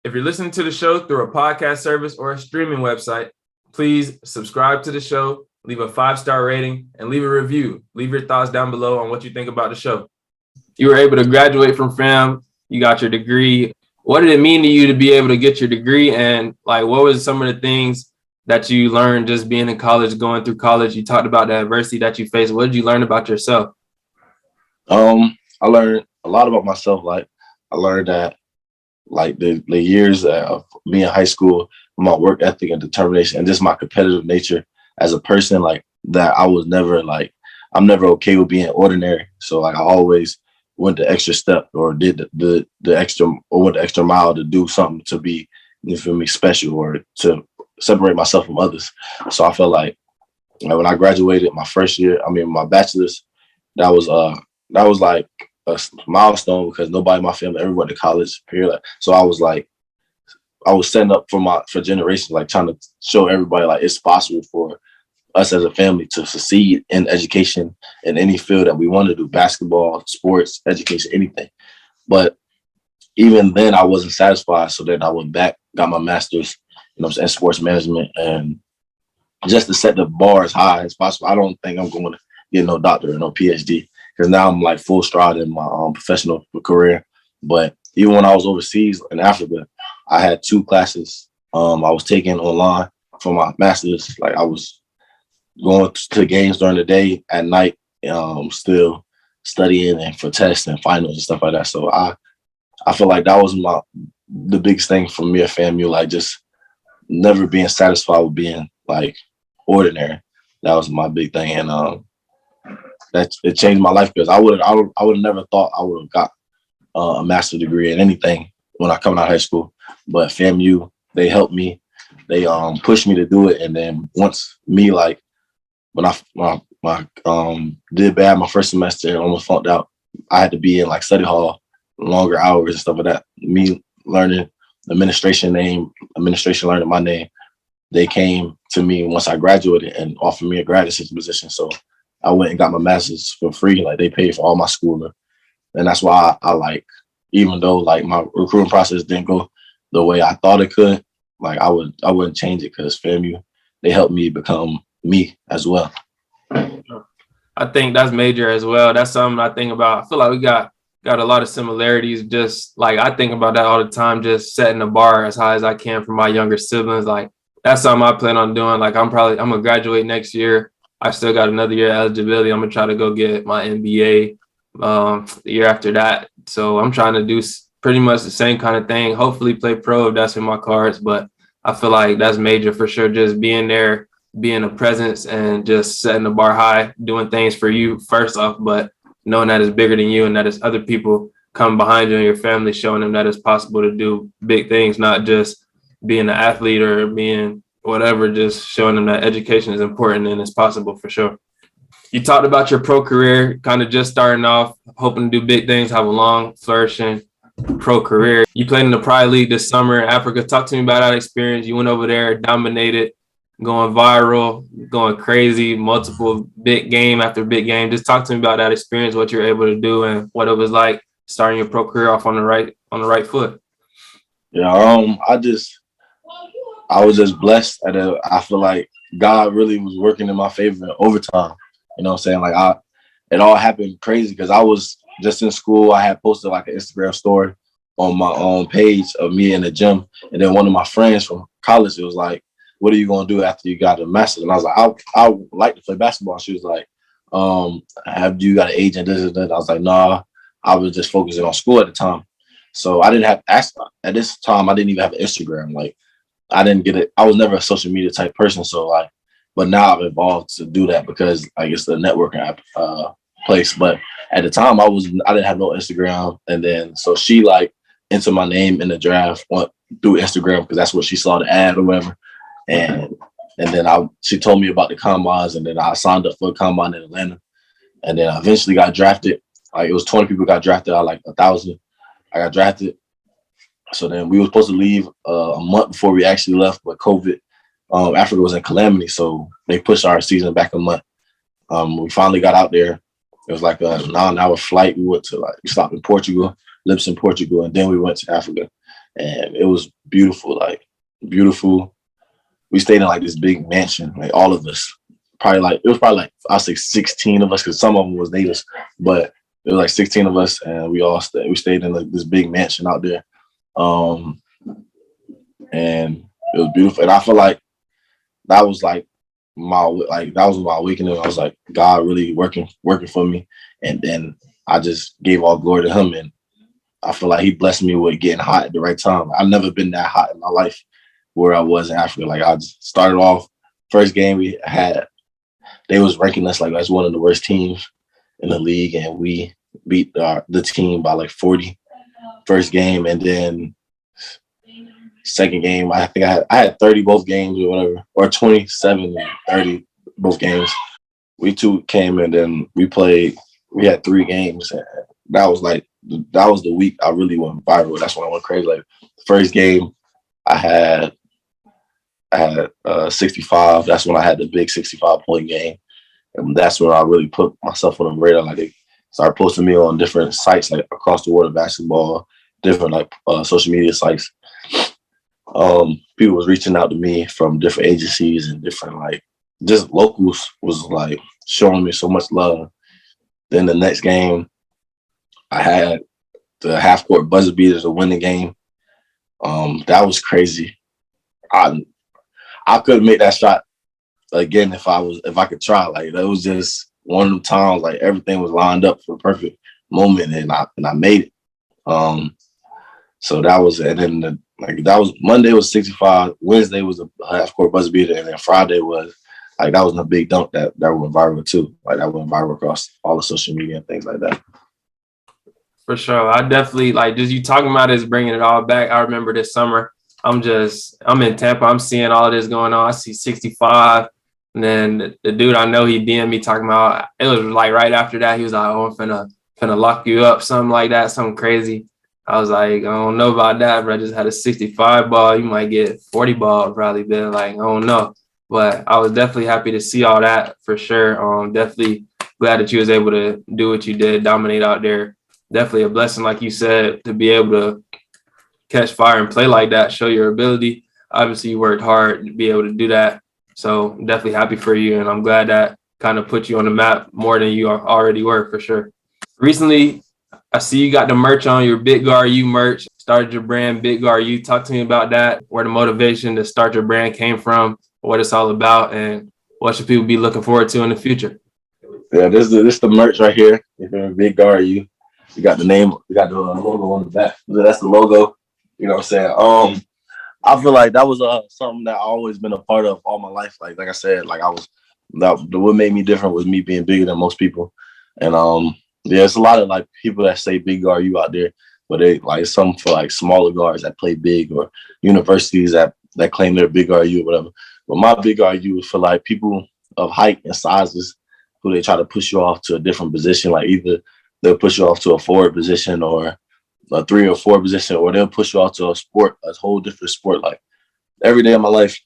Speaker 2: If you're listening to the show through a podcast service or a streaming website, please subscribe to the show, leave a 5-star rating, and leave a review. Leave your thoughts down below on what you think about the show. You were able to graduate from FAM. You got your degree. What did it mean to you to be able to get your degree? And like, what was some of the things that you learned just being in college, going through college? You talked about the adversity that you faced. What did you learn about yourself?
Speaker 1: I learned a lot about myself. Like I learned that like the years of me in high school, my work ethic and determination, and just my competitive nature as a person, like that I was never like, I'm never okay with being ordinary. So like I always went the extra step or did the extra or went the extra mile to do something to be, you feel me, special or to separate myself from others. So I felt like when I graduated my first year, my bachelors, that was like a milestone because nobody in my family ever went to college. Period. So I was like I was setting up for generations, like trying to show everybody like it's possible for us as a family to succeed in education in any field that we want to do, basketball, sports, education, anything. But even then I wasn't satisfied. So then I went back, got my master's, in sports management, and just to set the bar as high as possible. I don't think I'm going to get no doctorate or no PhD because now I'm like full stride in my professional career. But even when I was overseas in Africa, I had 2 classes I was taking online for my master's. Like I was going to games during the day, at night, still studying and for tests and finals and stuff like that. So I feel like that was the biggest thing for me at FAMU, like just never being satisfied with being like ordinary. That was my big thing, and that it changed my life because I would have never thought I would have got a master's degree in anything when I come out of high school. But FAMU, they helped me, they pushed me to do it, and then once me like when I did bad my first semester and almost flunked out, I had to be in like study hall, longer hours and stuff like that. Me learning administration, learning my name. They came to me once I graduated and offered me a grad assistant position. So I went and got my master's for free. Like they paid for all my schooling. And that's why I like, even though like my recruiting process didn't go the way I thought it could, like I wouldn't change it because FAMU, they helped me become me as well.
Speaker 2: I think that's major as well. That's something I think about. I feel like we got a lot of similarities. Just like I think about that all the time, just setting the bar as high as I can for my younger siblings. Like that's something I plan on doing. Like I'm gonna graduate next year. I still got another year of eligibility. I'm gonna try to go get my MBA the year after that. So I'm trying to do pretty much the same kind of thing. Hopefully play pro if that's in my cards. But I feel like that's major for sure. Just being there, being a presence, and just setting the bar high, doing things for you first off, but knowing that it's bigger than you and that it's other people come behind you and your family, showing them that it's possible to do big things, not just being an athlete or being whatever, just showing them that education is important and it's possible for sure. You talked about your pro career, kind of just starting off, hoping to do big things, have a long, flourishing pro career. You played in the Praia League this summer in Africa. Talk to me about that experience. You went over there, dominated, going viral, going crazy, multiple big game after big game. Just talk to me about that experience, what you're able to do, and what it was like starting your pro career off on the right foot.
Speaker 1: Yeah, I was just blessed. I feel like God really was working in my favor in overtime. You know what I'm saying? Like it all happened crazy because I was just in school. I had posted like an Instagram story on my own page of me in the gym, and then one of my friends from college, it was like, "What are you gonna do after you got a master's?" And I was like, I would like to play basketball. She was like, "Have you got an agent?" This and that. I was like, "Nah." I was just focusing on school at the time, so I didn't have at this time. I didn't even have an Instagram. Like I didn't get it. I was never a social media type person. So like, but now I've evolved to do that because I guess the networking app place. But at the time I didn't have no Instagram. And then, so she like entered my name in the draft through Instagram because that's what she saw the ad or whatever. And then she told me about the combines, and then I signed up for a combine in Atlanta. And then I eventually got drafted. Like it was 20 people got drafted out of like 1,000. I got drafted. So then we were supposed to leave a month before we actually left, but COVID, Africa was in calamity, so they pushed our season back a month. We finally got out there. It was like a 9-hour flight. We stopped in Portugal, Lips in Portugal, and then we went to Africa, and it was beautiful, like beautiful. We stayed in like this big mansion, like all of us. It was probably like I'll say 16 of us because some of them was natives, but it was like 16 of us, and we stayed in like this big mansion out there. And it was beautiful. And I feel like that was my awakening. I was like, God really working for me. And then I just gave all glory to him. And I feel like he blessed me with getting hot at the right time. I've never been that hot in my life where I was in Africa. Like I just started off, first game they was ranking us like as one of the worst teams in the league. And we beat the team by like 40 first game. And then second game, I think I had 30 both games or whatever, or 27 and 30 both games. We two came and then we had 3 games. And that was the week I really went viral. That's when I went crazy. Like the first game, I had 65. That's when I had the big 65-point game. And that's when I really put myself on the radar. Like they started posting me on different sites, like across the world of basketball, different like social media sites. People was reaching out to me from different agencies and different like just locals was like showing me so much love. Then the next game, I had the half court buzzer beater to win the game. That was crazy. I couldn't make that shot again if I could try. Like that was just one of the times like everything was lined up for the perfect moment, and I made it. So that was, and then that was Monday was 65, Wednesday was a half court buzzer beater, and then Friday was like that was a big dunk that went viral too. Like that went viral across all the social media and things like that.
Speaker 2: For sure. I definitely like just you talking about is bringing it all back. I remember this summer. I'm in Tampa. I'm seeing all of this going on. I see 65. And then the dude I know, he DM'd me talking about, it was like right after that, he was like, oh, I'm finna lock you up, something like that, something crazy. I was like, I don't know about that, but I just had a 65 ball. You might get 40 ball probably, been like, I don't know. But I was definitely happy to see all that for sure. Definitely glad that you was able to do what you did, dominate out there. Definitely a blessing, like you said, to be able to catch fire and play like that, show your ability. Obviously, you worked hard to be able to do that. So definitely happy for you. And I'm glad that kind of put you on the map more than you already were for sure. Recently, I see you got the merch on, your Big Guard U merch, started your brand Big Guard U. Talk to me about that, where the motivation to start your brand came from, what it's all about, and what should people be looking forward to in the future?
Speaker 1: Yeah, this is the merch right here. Big Guard U. We got the name, we got the logo on the back. That's the logo. You know what I'm saying? I feel like that was something that I always been a part of all my life. Like I said, like what made me different was me being bigger than most people. And there's a lot of like people that say big guard you out there, but they like some for like smaller guards that play big or universities that claim they're big guard you or whatever. But my big guard you is for like people of height and sizes who they try to push you off to a different position. Like either they'll push you off to a forward position or a 3 or 4 position, or they'll push you out to a whole different sport. Like every day of my life,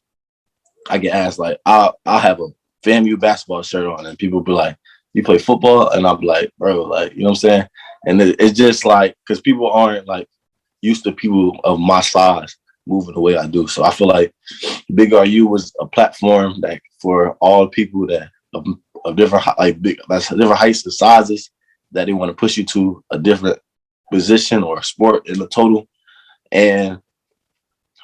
Speaker 1: I get asked like, I'll have a FAMU basketball shirt on, and people be like, "You play football?" And I'll be like, "Bro, like, you know what I'm saying?" And it's just like because people aren't like used to people of my size moving the way I do. So I feel like Big RU was a platform that for all people that of different different heights and sizes that they want to push you to a different position or sport in the total, and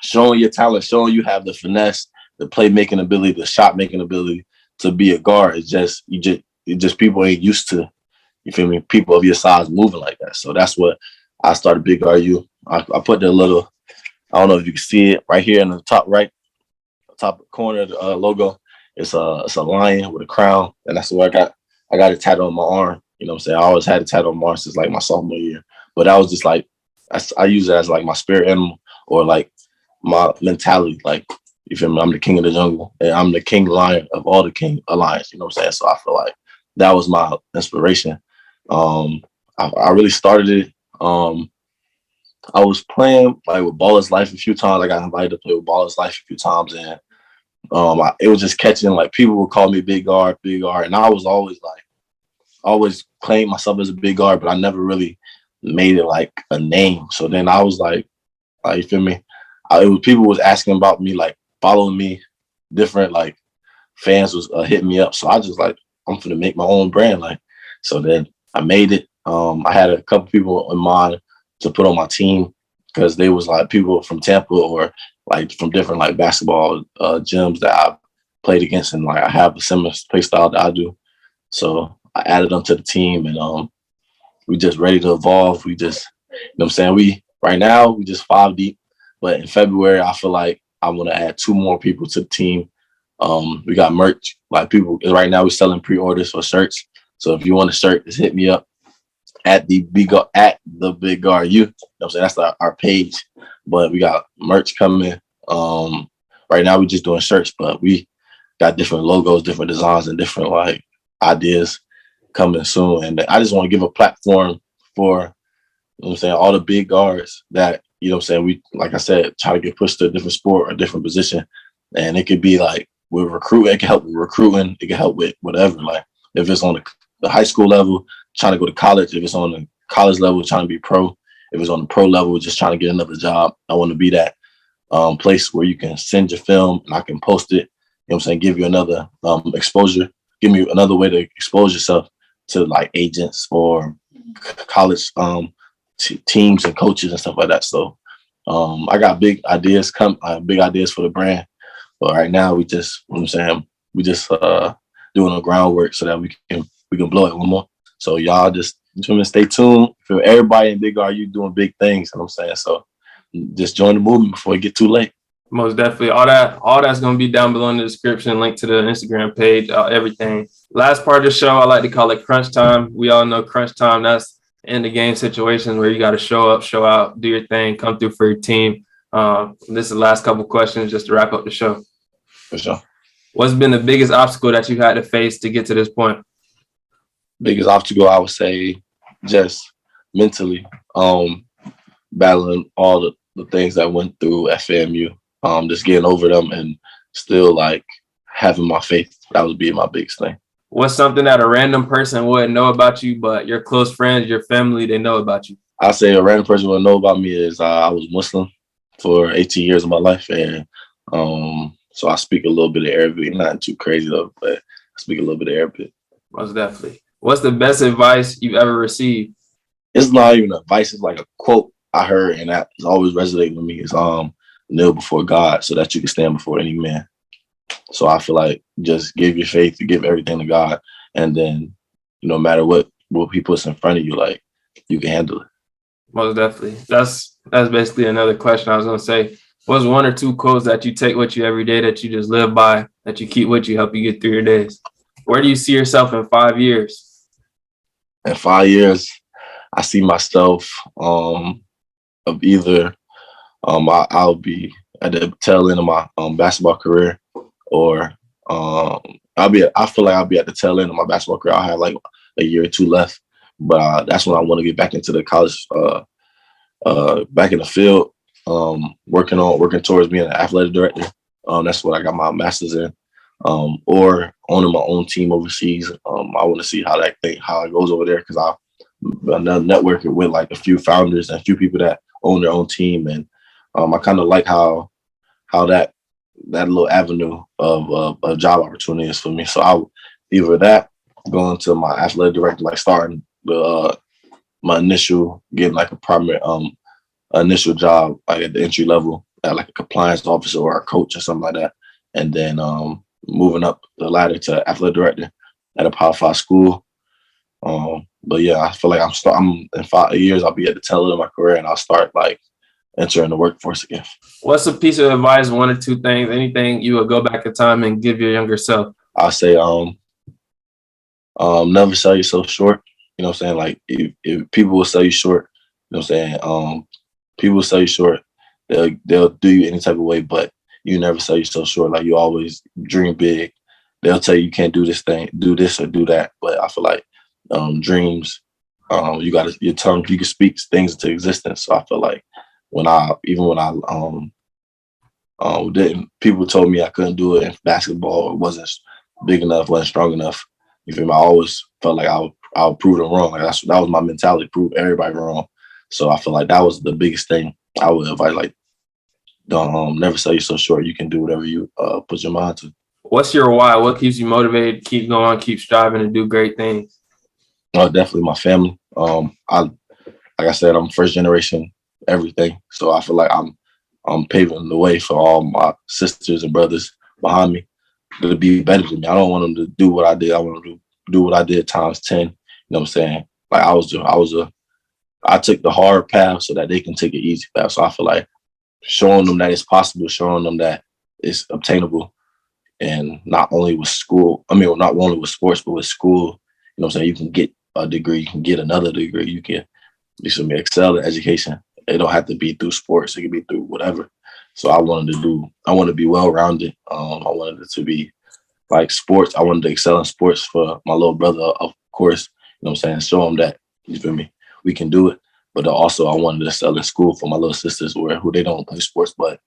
Speaker 1: showing your talent, showing you have the finesse, the playmaking ability, the shot making ability to be a guard. It's just people ain't used to, you feel me, people of your size moving like that. So that's what I started Big RU. I put the little, I don't know if you can see it right here in the top right, top corner of the logo. It's a lion with a crown, and that's what I got it tattooed on my arm. You know what I'm saying? I always had it tattooed on my arm since like my sophomore year. But that was just like I use it as like my spirit animal or like my mentality. Like, you feel me? I'm the king of the jungle, and I'm the king lion of all the king alliance. You know what I'm saying? So I feel like that was my inspiration. I really started it. I was playing like with Ballers Life a few times. I got invited to play with Ballers Life a few times, and it was just catching. Like people would call me big guard, and I was always claimed myself as a big guard, but I never really made it like a name. So then I was like you feel me? People was asking about me, like following me, different like fans was hitting me up. So I just like, I'm gonna make my own brand. Like, so then I made it. I had a couple people in mind to put on my team because they was like people from Tampa or like from different like basketball gyms that I played against, and like I have a similar play style that I do. So I added them to the team, and we just ready to evolve. We just, you know what I'm saying? Right now we just 5 deep, but in February I feel like I want to add 2 more people to the team. We got merch. Like people right now we're selling pre-orders for shirts. So if you want a shirt, just hit me up at the Big Guard U. You know what I'm saying? That's our page. But we got merch coming. Right now we're just doing shirts, but we got different logos, different designs, and different like ideas coming soon. And I just want to give a platform for, you know what I'm saying, all the big guards that you know what I'm saying, we, like I said, try to get pushed to a different sport or a different position. And it could be like with recruiting, it can help with recruiting, it can help with whatever. Like if it's on the high school level, trying to go to college, if it's on the college level, trying to be pro, if it's on the pro level, just trying to get another job. I want to be that place where you can send your film and I can post it, you know what I'm saying, give you another exposure, give me another way to expose yourself to like agents or college teams and coaches and stuff like that. So I got big ideas big ideas for the brand. But right now we just, you know what I'm saying, we just doing the groundwork so that we can blow it one more. So y'all just stay tuned. For everybody in Big RU doing big things, you know what I'm saying? So just join the movement before it get too late.
Speaker 2: Most definitely. All that's going to be down below in the description, link to the Instagram page, everything. Last part of the show, I like to call it crunch time. We all know crunch time. That's in the game situations where you got to show up, show out, do your thing, come through for your team. This is the last couple questions just to wrap up the show.
Speaker 1: For sure.
Speaker 2: What's been the biggest obstacle that you've had to face to get to this point?
Speaker 1: Biggest obstacle, I would say, just mentally, battling all the things that I went through at FAMU, just getting over them and still like having my faith. That would be my biggest thing.
Speaker 2: What's something that a random person wouldn't know about you, but your close friends, your family, they know about you?
Speaker 1: I say a random person would know about me is I was Muslim for 18 years of my life, and so I speak a little bit of Arabic, not too crazy though, but I speak a little bit of Arabic.
Speaker 2: Most definitely. What's the best advice you've ever received?
Speaker 1: It's not even advice, it's like a quote I heard, and that has always resonated with me. Is kneel before God so that you can stand before any man. So I feel like just give your faith, give everything to God, and then no matter what he puts in front of you, like you can handle it.
Speaker 2: Most definitely. That's basically another question I was gonna say. What's one or two quotes that you take with you every day that you just live by, that you keep with you, help you get through your days? Where do you see yourself in 5 years?
Speaker 1: In 5 years, I see myself of either I'll be at the tail end of my basketball career, or I feel like I'll be at the tail end of my basketball career. I'll have like a year or two left, but that's when I want to get back into the college, back in the field, working towards being an athletic director. That's what I got my master's in, or owning my own team overseas. I want to see how it goes over there, because I'm networking with like a few founders and a few people that own their own team, and I kind of like how that little avenue of a job opportunity is for me. So I would either that, going to my athletic director, like starting my initial, getting like a primary initial job like at the entry level at like a compliance officer or a coach or something like that, and then moving up the ladder to athletic director at a Power 5 school. But yeah, I feel like I'm in 5 years I'll be at the tail end of my career, and I'll start like entering the workforce again.
Speaker 2: What's a piece of advice, one or two things, anything you would go back in time and give your younger self?
Speaker 1: I'll say never sell yourself short. You know what I'm saying? Like if people will sell you short, you know what I'm saying? People will sell you short. They'll do you any type of way, but you never sell yourself short. Like you always dream big. They'll tell you can't do this thing, do this or do that. But I feel like dreams, you got your tongue, you can speak things into existence. So I feel like when I people told me I couldn't do it in basketball, or wasn't big enough, wasn't strong enough. You feel me? I always felt like I'll prove them wrong. Like that was my mentality, prove everybody wrong. So I feel like that was the biggest thing I would advise. Like, don't never sell yourself short. You can do whatever you put your mind to.
Speaker 2: What's your why? What keeps you motivated, keep going, keep striving to do great things?
Speaker 1: Definitely my family. Like I said, I'm first generation everything. So I feel like I'm paving the way for all my sisters and brothers behind me to be better than me. I don't want them to do what I did. I want them to do what I did times 10. You know what I'm saying? Like I took the hard path so that they can take an easy path. So I feel like showing them that it's possible, showing them that it's obtainable, and not only with sports, but with school. You know what I'm saying? You can get a degree, you can get another degree, you can excel in education. It don't have to be through sports. It can be through whatever. So I want to be well-rounded. I wanted it to be like sports. I wanted to excel in sports for my little brother, of course. You know what I'm saying? Show him that, you feel me, we can do it. But also I wanted to sell in school for my little sisters who they don't play sports, but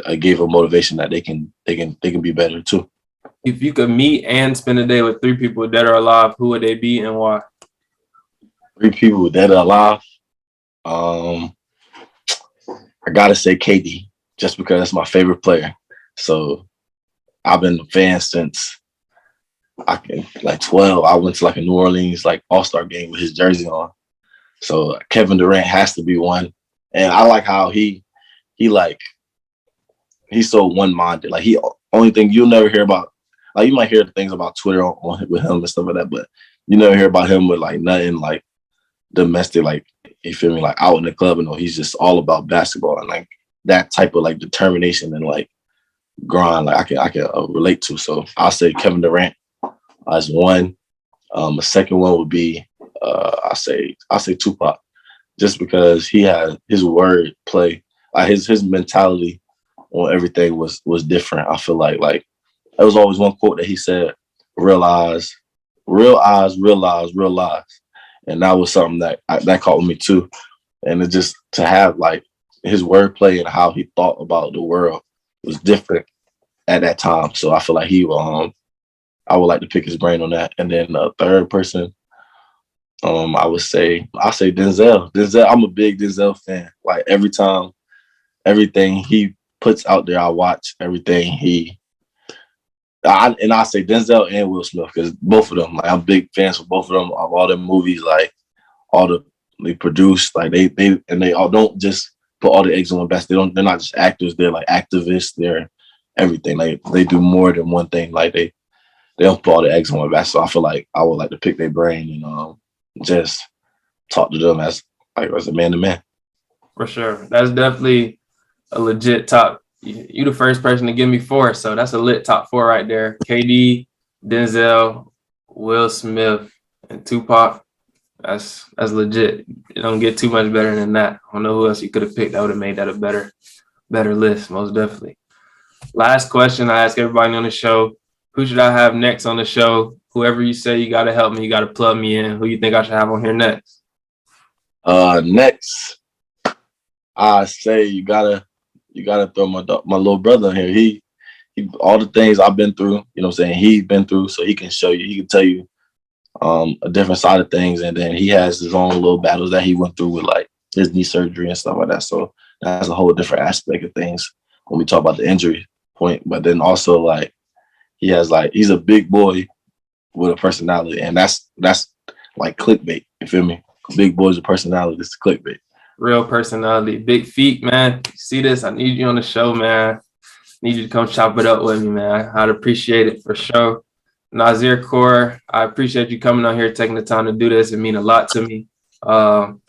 Speaker 1: I gave them motivation that they can be better too.
Speaker 2: If you could meet and spend a day with 3 people dead or alive, who would they be and why?
Speaker 1: 3 people dead or alive. I gotta say KD, just because that's my favorite player. So I've been a fan since 12. I went to like a New Orleans like All-Star game with his jersey on. So Kevin Durant has to be one. And I like how he's so one-minded. Like only thing you'll never hear about, like you might hear things about Twitter with him and stuff like that, but you never hear about him with like nothing like domestic, like you feel me, like out in the club, and he's just all about basketball and like that type of like determination and like grind. Like I can relate to. So I'll say Kevin Durant as one. The second one would be I say Tupac, just because he had his word play, like his mentality on everything was different. I feel like there was always one quote that he said, real eyes, real lies. And that was something that caught me too. And it just to have like his wordplay and how he thought about the world was different at that time. So I feel like I would like to pick his brain on that. And then the third person, I'll say Denzel. Denzel, I'm a big Denzel fan. Like everything he puts out there, I watch everything I say Denzel and Will Smith, because both of them, like I'm big fans for both of them, of all their movies, like they produce, like they all don't just put all the eggs in one basket. They're not just actors, they're like activists, they're everything. They do more than one thing. Like they don't put all the eggs in one basket. So I feel like I would like to pick their brain and just talk to them as a man to man.
Speaker 2: For sure. That's definitely a legit top. You the first person to give me 4, so that's a lit top 4 right there. KD, Denzel, Will Smith, and Tupac. That's legit. You don't get too much better than that. I don't know who else you could have picked that would have made that a better list, most definitely. Last question I ask everybody on the show: who should I have next on the show? Whoever you say you got to help me, you got to plug me in. Who you think I should have on here next?
Speaker 1: Next, I say you gotta throw my little brother in here. He all the things I've been through, you know what I'm saying, he's been through, so he can tell you a different side of things. And then he has his own little battles that he went through with like his knee surgery and stuff like that. So that's a whole different aspect of things when we talk about the injury point. But then also like he's a big boy with a personality, and that's like clickbait. You feel me? Big boys with personality. It's clickbait.
Speaker 2: Real personality, big feet, man. See this? I need you on the show, man. Need you to come chop it up with me, man. I'd appreciate it for sure. Nasir Core, I appreciate you coming on here, taking the time to do this. It means a lot to me.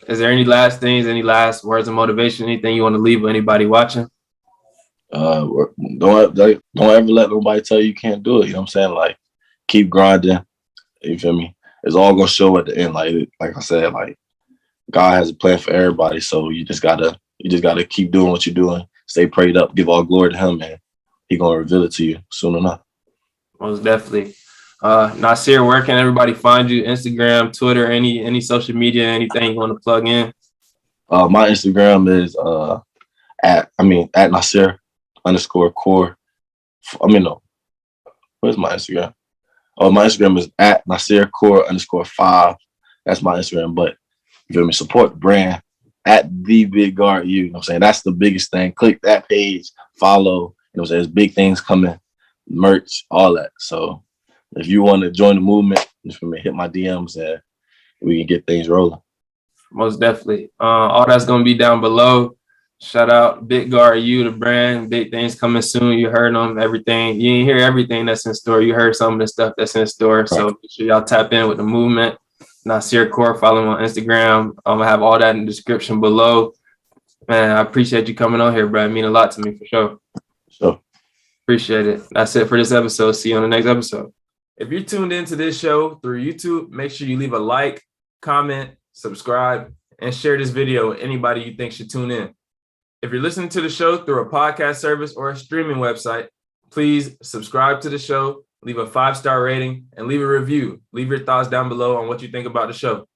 Speaker 2: Is there any last things, any last words of motivation, anything you want to leave with anybody watching?
Speaker 1: Don't ever let nobody tell you can't do it. You know what I'm saying? Like, keep grinding. You feel me? It's all gonna show at the end. Like I said, like God has a plan for everybody. So you just gotta keep doing what you're doing. Stay prayed up. Give all glory to Him, man. He gonna reveal it to you soon enough.
Speaker 2: Most definitely. Nasir, where can everybody find you? Instagram, Twitter, any social media, anything you want to plug in?
Speaker 1: My Instagram is at Nasir_Core. No. Where's my Instagram? Oh, my Instagram is at Nasir Core _5. That's my Instagram. But you feel me? Support the brand at the Big Guard You. You know what I'm saying? That's the biggest thing. Click that page, follow. You know what I'm saying? There's big things coming, merch, all that. So if you want to join the movement, you feel me? Hit my DMs and we can get things rolling.
Speaker 2: Most definitely. All that's gonna be down below. Shout out Big Guard You, the brand. Big things coming soon. You heard them, everything. You didn't hear everything that's in store. You heard some of the stuff that's in store. Right. So make sure y'all tap in with the movement. Nasir Core, follow him on Instagram. I'm gonna have all that in the description below. Man, I appreciate you coming on here, bro. It means a lot to me for sure.
Speaker 1: Sure.
Speaker 2: Appreciate it. That's it for this episode. See you on the next episode. If you're tuned into this show through YouTube, make sure you leave a like, comment, subscribe, and share this video with anybody you think should tune in. If you're listening to the show through a podcast service or a streaming website, please subscribe to the show, leave a 5-star rating, and leave a review. Leave your thoughts down below on what you think about the show.